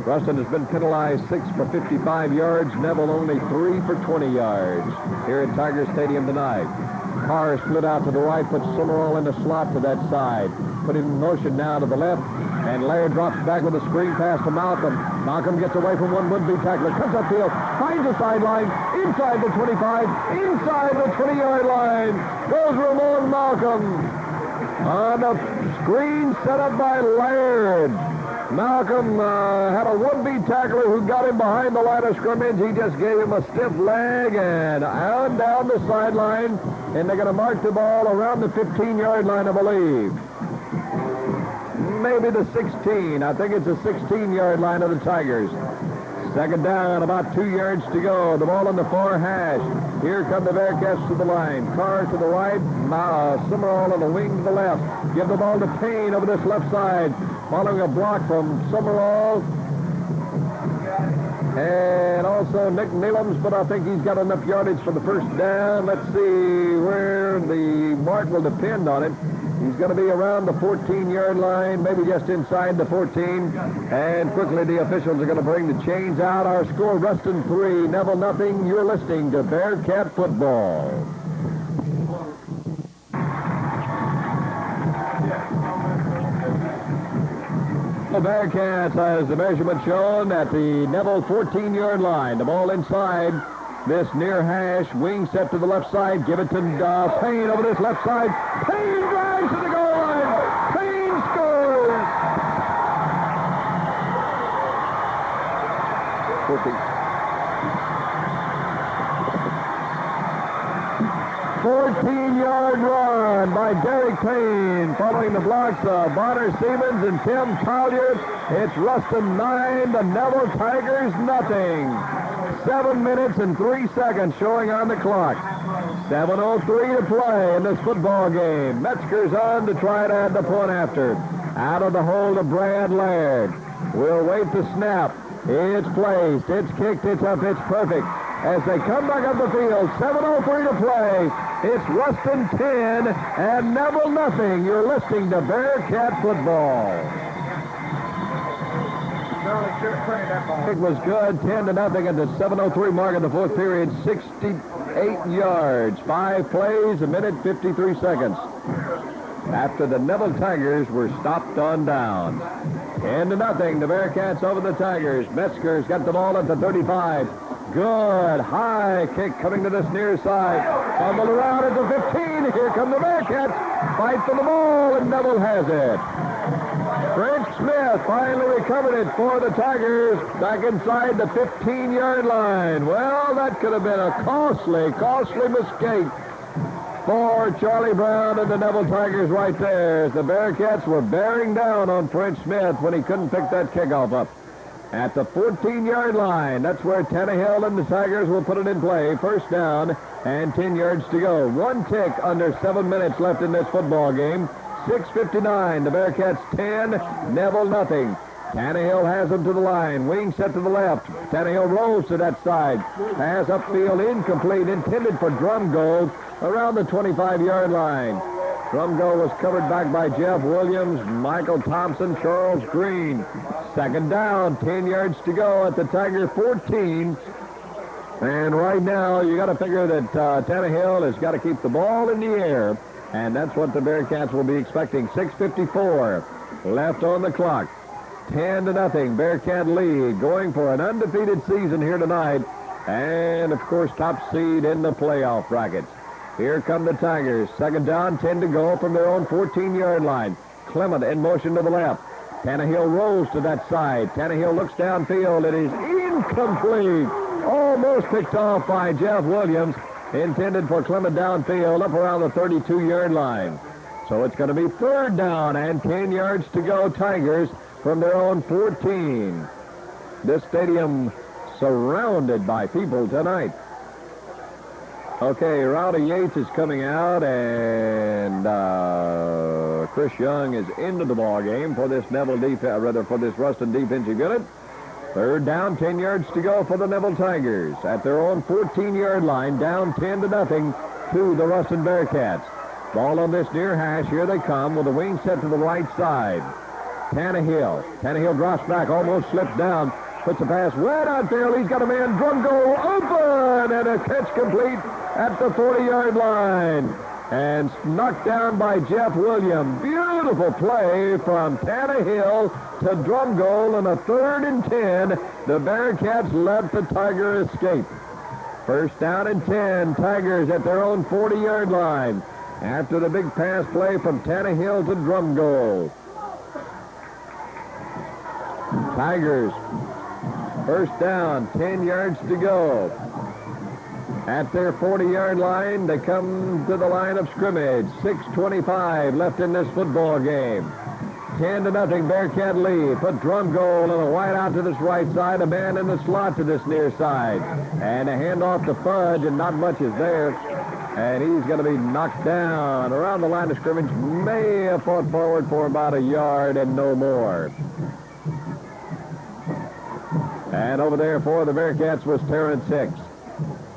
Ruston has been penalized 6 for 55 yards. Neville only 3 for 20 yards here at Tiger Stadium tonight. Carr split out to the right, puts Summerall in the slot to that side. Put him in motion now to the left. And Laird drops back with a screen pass to Malcolm. Malcolm gets away from one would-be tackler, comes upfield, finds the sideline, inside the 25, inside the 20-yard line. Goes Ramon Malcolm on a screen set up by Laird. Malcolm had a would-be tackler who got him behind the line of scrimmage. He just gave him a stiff leg and on down the sideline. And they're going to mark the ball around the 15-yard line, I believe. Maybe the 16. I think it's the 16-yard line of the Tigers. 2nd down, about 2 yards to go. The ball on the far hash. Here come the Bearcats to the line. Carr to the right. Summerall on the wing to the left. Give the ball to Payne over this left side. Following a block from Summerall. And also Nick Nealums, but I think he's got enough yardage for the 1st down. Let's see where the mark will depend on it. He's going to be around the 14-yard line, maybe just inside the 14. And quickly the officials are going to bring the chains out. Our score, Ruston 3, Neville nothing. You're listening to Bearcat Football. The Bearcats has the measurement shown at the Neville 14-yard line. The ball inside this near hash. Wing set to the left side. Give it to Payne over this left side. Payne drives to the goal line. Payne scores. 14-yard run by Derek Payne, following the blocks of Bonner Siemens and Tim Collier. It's Ruston 9, the Neville Tigers nothing. 7 minutes and 3 seconds showing on the clock. 7:03 to play in this football game. Metzger's on to try to add the point after. Out of the hold of Brad Laird. We'll wait the snap. It's placed. It's kicked. It's up. It's perfect. As they come back up the field, 7:03 to play. It's Ruston 10 and Neville nothing. You're listening to Bearcat Football. It was good, 10-0 at the 7:03 mark of the fourth period. 68 yards, 5 plays, a minute, 53 seconds. After the Neville Tigers were stopped on down. 10-0, the Bearcats over the Tigers. Metzger's got the ball at the 35. Good, high kick coming to this near side. Fumbled around at the 15. Here come the Bearcats. Fight for the ball, and Neville has it. French Smith finally recovered it for the Tigers back inside the 15-yard line. Well, that could have been a costly mistake for Charlie Brown and the Neville Tigers right there. The Bearcats were bearing down on French Smith when he couldn't pick that kickoff up. At the 14-yard line, that's where Tannehill and the Tigers will put it in play. First down and 10 yards to go. One tick under 7 minutes left in this football game. 6:59, the Bearcats 10, Neville nothing. Tannehill has them to the line. Wing set to the left. Tannehill rolls to that side. Pass upfield, incomplete, intended for Drumgold around the 25-yard line. Drumgold was covered back by Jeff Williams, Michael Thompson, Charles Green. Second down, 10 yards to go at the Tiger 14. And right now, you got to figure that Tannehill has got to keep the ball in the air. And that's what the Bearcats will be expecting. 6:54 left on the clock. 10-0, Bearcat lead, going for an undefeated season here tonight. And, of course, top seed in the playoff brackets. Here come the Tigers. Second down, 10 to go from their own 14-yard line. Clement in motion to the left. Tannehill rolls to that side. Tannehill looks downfield. It is incomplete. Almost picked off by Jeff Williams. Intended for Clement downfield up around the 32-yard line. So it's going to be third down and 10 yards to go, Tigers, from their own 14. This stadium surrounded by people tonight. Okay, Rowdy Yates is coming out, and Chris Young is into the ball game for this for this Ruston defensive unit. Third down, 10 yards to go for the Neville Tigers at their own 14-yard line, down 10-0 to the Ruston Bearcats. Ball on this near hash. Here they come with the wing set to the right side. Tannehill. Tannehill drops back, almost slips down, puts a pass right out there. He's got a man, Drumgold open, and a catch complete at the 40-yard line. And knocked down by Jeff Williams. Beautiful play from Tannehill to Drumgold on a 3rd and 10. The Bearcats let the Tiger escape. First down and 10. Tigers at their own 40-yard line. After the big pass play from Tannehill to Drumgold. Tigers, first down, 10 yards to go. At their 40-yard line, they come to the line of scrimmage. 6:25 left in this football game. 10-0 Bearcat lead. Put Drumgold on a wide out to this right side, a man in the slot to this near side. And a handoff to Fudge, and not much is there. And he's going to be knocked down around the line of scrimmage. May have fought forward for about a yard and no more. And over there for the Bearcats was Terrence Hicks.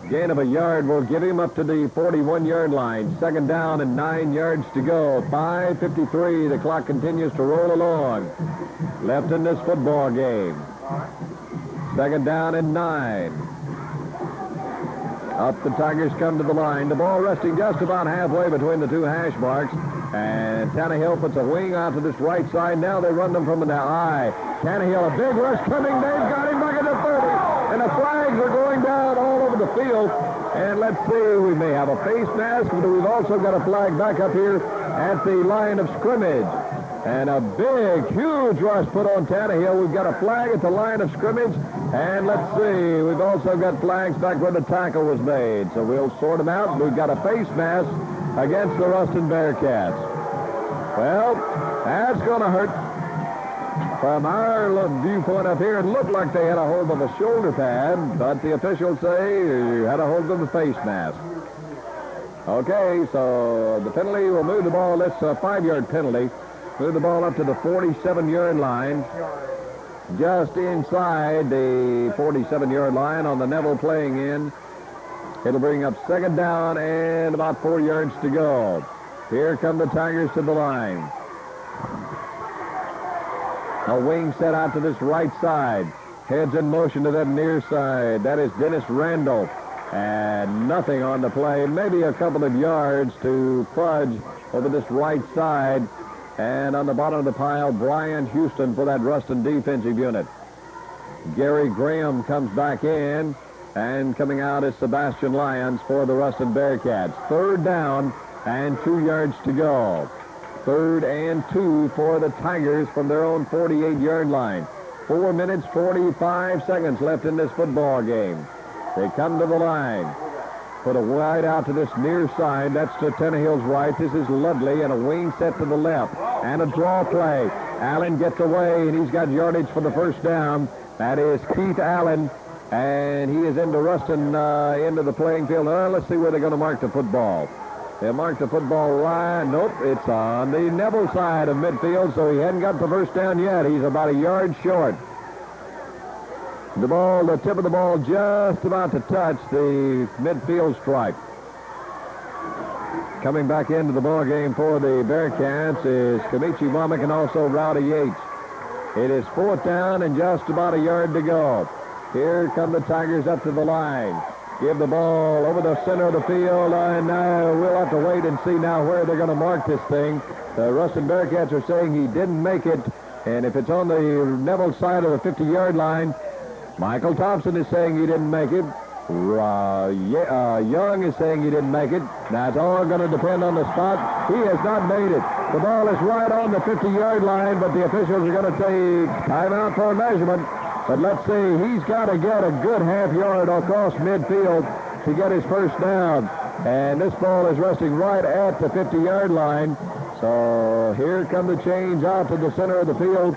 Gain of a yard will get him up to the 41-yard line. Second down and 9 yards to go. 5:53. The clock continues to roll along. Left in this football game. Second down and 9. Up the Tigers come to the line. The ball resting just about halfway between the two hash marks. And Tannehill puts a wing out to this right side. Now they run them from the eye. Tannehill, a big rush coming. They've got him back at the 30. And the flags are going down all over the field. And let's see, we may have a face mask, but we've also got a flag back up here at the line of scrimmage. And a big, huge rush put on Tannehill. We've got a flag at the line of scrimmage. And let's see, we've also got flags back where the tackle was made. So we'll sort them out. We've got a face mask against the Ruston Bearcats. Well, that's going to hurt. From our viewpoint up here, it looked like they had a hold of a shoulder pad, but the officials say you had a hold of the face mask. Okay, so the penalty will move the ball. That's a 5-yard penalty. Move the ball up to the 47-yard line. Just inside the 47-yard line on the Neville playing end. It'll bring up second down and about 4 yards to go. Here come the Tigers to the line. A wing set out to this right side. Heads in motion to that near side. That is Dennis Randall. And nothing on the play. Maybe a couple of yards to fudge over this right side. And on the bottom of the pile, Brian Houston for that Ruston defensive unit. Gary Graham comes back in. And coming out is Sebastian Lyons for the Ruston Bearcats. Third down and 2 yards to go. 3rd and 2 for the Tigers from their own 48-yard line. 4 minutes, 45 seconds left in this football game. They come to the line. Put a wide out to this near side. That's to Tannehill's right. This is Ludley, and a wing set to the left. And a draw play. Allen gets away, and he's got yardage for the first down. That is Keith Allen, and he is into Ruston, into the playing field. Let's see where they're going to mark the football. They mark the football right. Nope, it's on the Neville side of midfield, so he hadn't got the first down yet. He's about a yard short. The ball, the tip of the ball just about to touch the midfield stripe. Coming back into the ball game for the Bearcats is Kamichi Womack and also Rowdy Yates. It is 4th down and just about a yard to go. Here come the Tigers up to the line. Give the ball over the center of the field, and we'll have to wait and see now where they're going to mark this thing. The Ruston Bearcats are saying he didn't make it, and if it's on the Neville side of the 50-yard line, Michael Thompson is saying he didn't make it. Young is saying he didn't make it. Now, it's all going to depend on the spot. He has not made it. The ball is right on the 50-yard line, but the officials are going to take timeout for a measurement. But let's see, he's got to get a good half yard across midfield to get his first down. And this ball is resting right at the 50-yard line. So here come the change out to the center of the field.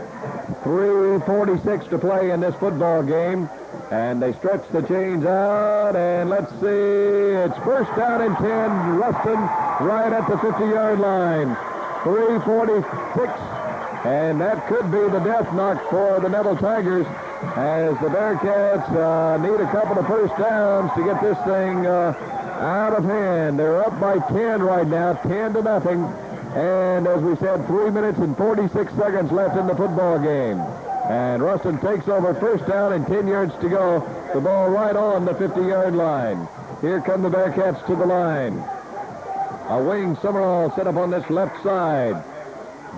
3:46 to play in this football game. And they stretch the chains out, and let's see, it's first down and 10, Ruston right at the 50-yard line. 3:46, and that could be the death knock for the Neville Tigers as the Bearcats need a couple of first downs to get this thing out of hand. They're up by 10 right now, 10-0. And as we said, 3 minutes and 46 seconds left in the football game. And Ruston takes over first down and 10 yards to go. The ball right on the 50-yard line. Here come the Bearcats to the line. A wing Summerall set up on this left side.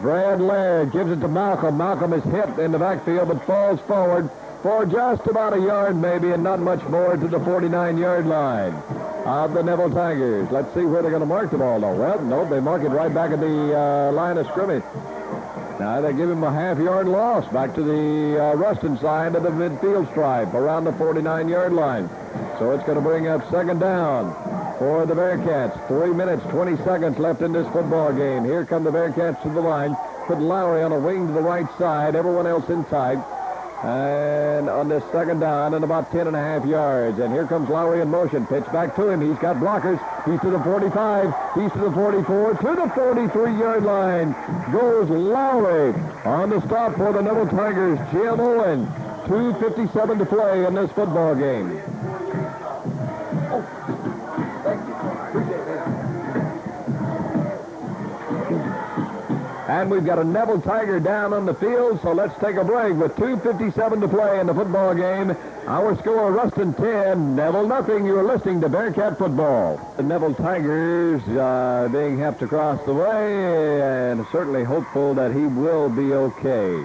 Brad Laird gives it to Malcolm. Malcolm is hit in the backfield but falls forward for just about a yard maybe and not much more to the 49-yard line of the Neville Tigers. Let's see where they're going to mark the ball though. Well, no, they mark it right back at the line of scrimmage. Now they give him a half-yard loss back to the Ruston side of the midfield stripe around the 49-yard line. So it's going to bring up second down for the Bearcats. 3 minutes, 20 seconds left in this football game. Here come the Bearcats to the line. Put Lowry on a wing to the right side. Everyone else inside. And on this second down and about 10.5 yards. And here comes Lowry in motion. Pitch back to him. He's got blockers. He's to the 45. He's to the 44. To the 43-yard line goes Lowry. On the stop for the Neville Tigers, Jim Owen. 2:57 to play in this football game. ball. Thank you. Appreciate it. And we've got a Neville Tiger down on the field, so let's take a break with 2:57 to play in the football game. Our score, Ruston 10, Neville nothing. You're listening to Bearcat Football. The Neville Tigers being helped across the way, and certainly hopeful that he will be okay.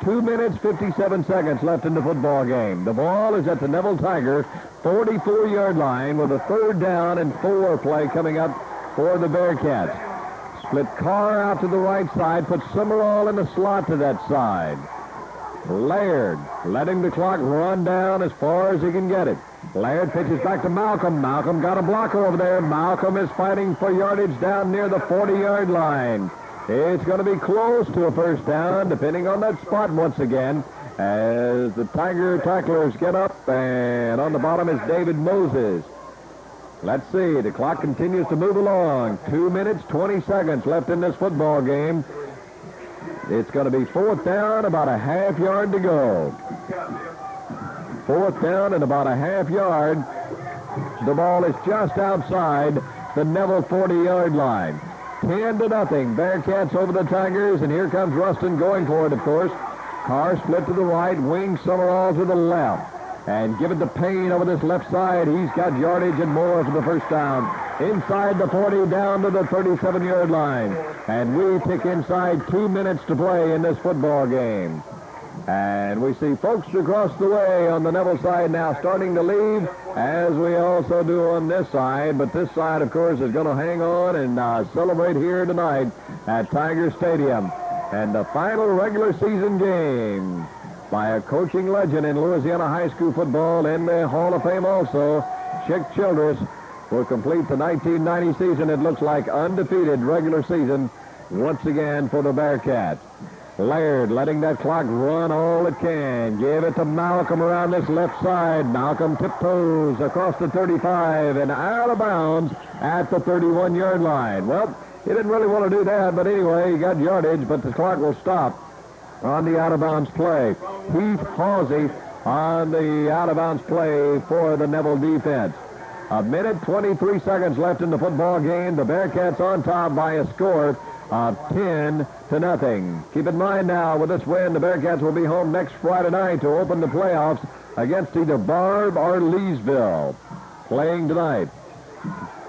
2 minutes, 57 seconds left in the football game. The ball is at the Neville Tiger 44-yard line with a 3rd down and 4 play coming up for the Bearcats. Split Carr out to the right side, puts Summerall in the slot to that side. Laird letting the clock run down as far as he can get it. Laird pitches back to Malcolm. Malcolm got a blocker over there. Malcolm is fighting for yardage down near the 40-yard line. It's going to be close to a 1st down, depending on that spot once again, as the Tiger tacklers get up, and on the bottom is David Moses. Let's see, the clock continues to move along. 2 minutes, 20 seconds left in this football game. It's going to be 4th down, about a half yard to go. 4th down and about a half yard. The ball is just outside the Neville 40-yard line. 10-0. Bearcats over the Tigers, and here comes Ruston going for it, of course. Carr split to the right, Wing Summerall to the left. And give it to Payne over this left side. He's got yardage and more for the 1st down. Inside the 40, down to the 37-yard line. And we tick inside 2 minutes to play in this football game. And we see folks across the way on the Neville side now starting to leave, as we also do on this side. But this side, of course, is going to hang on and celebrate here tonight at Tiger Stadium. And the final regular season game by a coaching legend in Louisiana high school football in the Hall of Fame also, Chick Childress, will complete the 1990 season. It looks like undefeated regular season once again for the Bearcats. Laird letting that clock run all it can. Give it to Malcolm around this left side. Malcolm tiptoes across the 35 and out of bounds at the 31-yard line. Well, he didn't really want to do that, but anyway, he got yardage, but the clock will stop on the out-of-bounds play. Heath Halsey on the out-of-bounds play for the Neville defense. 1 minute, 23 seconds left in the football game. The Bearcats on top by a score of 10-0. Keep in mind now, with this win, the Bearcats will be home next Friday night to open the playoffs against either Barb or Leesville. Playing tonight.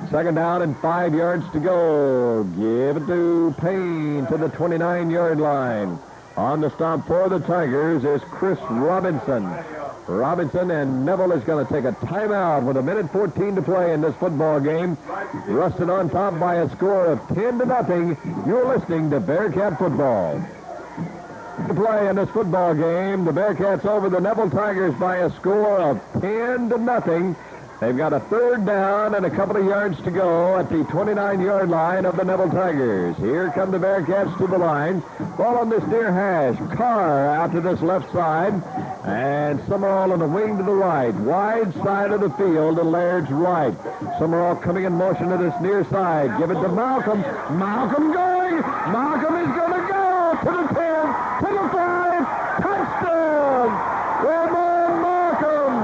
2nd down and 5 yards to go. Give it to Payne to the 29-yard line. On the stop for the Tigers is Chris Robinson. Robinson, and Neville is going to take a timeout with 1 minute 14 to play in this football game. Ruston on top by a score of 10-0. You're listening to Bearcat Football. To play in this football game, the Bearcats over the Neville Tigers by a score of 10-0. They've got a 3rd down and a couple of yards to go at the 29-yard line of the Neville Tigers. Here come the Bearcats to the line. Ball on this near hash. Carr out to this left side. And Summerall on the wing to the right. Wide side of the field to Laird's right. Summerall coming in motion to this near side. Give it to Malcolm. Malcolm going. Malcolm is going to go to the 10, to the 5. Touchdown! Ramon Malcolm!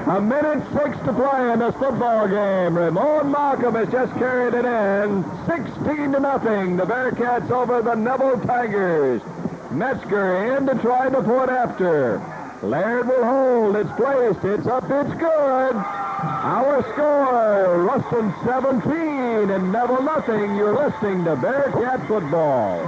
A minute 6 to play in this football game. Ramon Malcolm has just carried it in. 16-0. The Bearcats over the Neville Tigers. Metzger in to try the point after. Laird will hold. It's placed. It's up. It's good. Our score, Ruston 17 and Neville nothing. You're listening to Bearcat Football.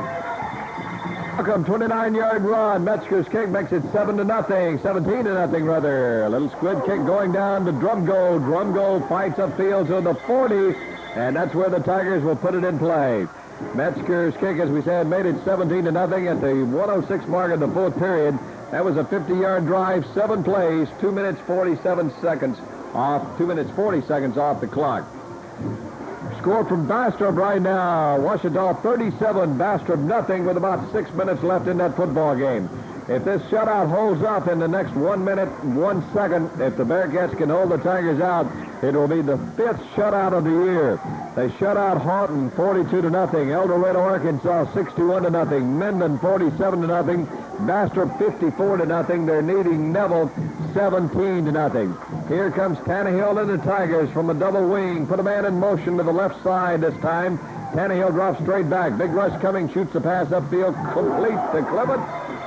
Malcolm, 29-yard run. Metzger's kick makes it 7-0. 17-0 rather. A little squid kick going down to Drumgo. Drumgo fights upfield to the 40, and that's where the Tigers will put it in play. Metzger's kick, as we said, made it 17-0 at the 1:06 mark of the 4th period. That was a 50-yard drive, 7 plays, 2 minutes 47 seconds off. 2 minutes 40 seconds off the clock. Score from Bastrop right now. Washita 37, Bastrop nothing with about 6 minutes left in that football game. If this shutout holds up in the next 1 minute and 1 second, if the Bearcats can hold the Tigers out, it will be the 5th shutout of the year. They shut out Houghton 42-0, El Dorado, Arkansas 61-0, Minden 47-0, Bastrop 54-0. They're needing Neville 17-0. Here comes Tannehill and the Tigers from a double wing. Put a man in motion to the left side this time. Tannehill drops straight back. Big rush coming, shoots the pass upfield, complete to Clement,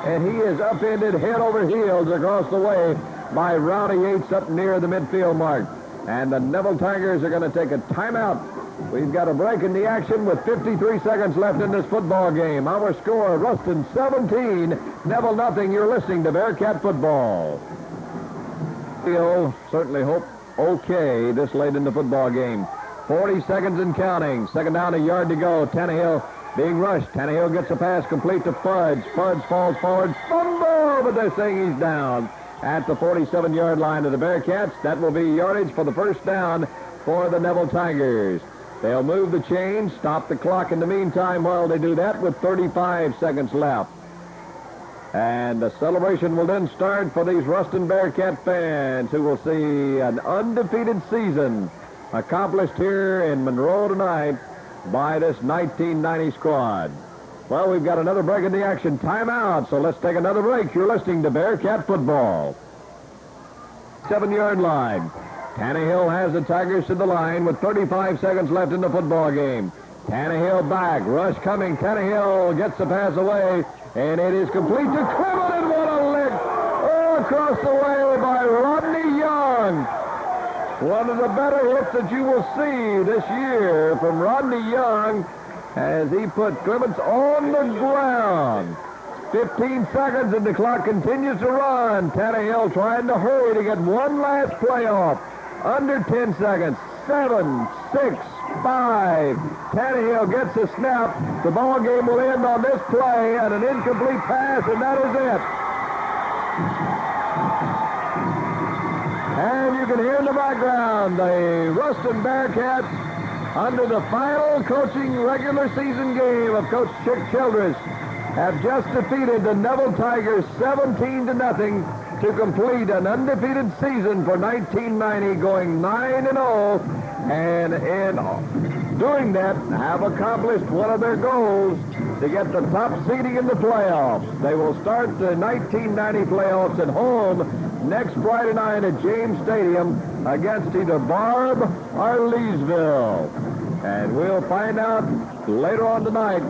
and he is upended head over heels across the way by Rowdy Yates up near the midfield mark. And the Neville Tigers are going to take a timeout. We've got a break in the action with 53 seconds left in this football game. Our score, Ruston 17, Neville nothing. You're listening to Bearcat Football. We'll certainly hope okay this late in the football game. 40 seconds and counting. Second down, a yard to go. Tannehill being rushed. Tannehill gets a pass complete to Fudge. Fudge falls forward. Fumble, but they're saying he's down at the 47-yard line of the Bearcats. That will be yardage for the first down for the Neville Tigers. They'll move the chains, stop the clock in the meantime while they do that with 35 seconds left. And the celebration will then start for these Ruston Bearcat fans who will see an undefeated season accomplished here in Monroe tonight by this 1990 squad. Well, we've got another break in the action. Timeout, so let's take another break. You're listening to Bearcat Football. 7-yard line. Tannehill has the Tigers to the line with 35 seconds left in the football game. Tannehill back. Rush coming. Tannehill gets the pass away, and it is complete to Clement, and what a lick! Oh, across the way by Rodney Young. One of the better hits that you will see this year from Rodney Young as he put Clements on the ground. 15 seconds and the clock continues to run. Tannehill trying to hurry to get one last play off. Under 10 seconds. 7, 6, 5. Tannehill gets a snap. The ball game will end on this play and an incomplete pass, and that is it. And you can hear in the background the Ruston Bearcats under the final coaching regular season game of Coach Chick Childress have just defeated the Neville Tigers 17-0 to complete an undefeated season for 1990, going 9-0, and in doing that have accomplished one of their goals to get the top seeding in the playoffs. They will start the 1990 playoffs at home next Friday night at James Stadium against either Barb or Leesville. And we'll find out later on tonight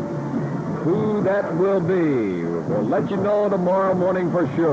who that will be. We'll let you know tomorrow morning for sure.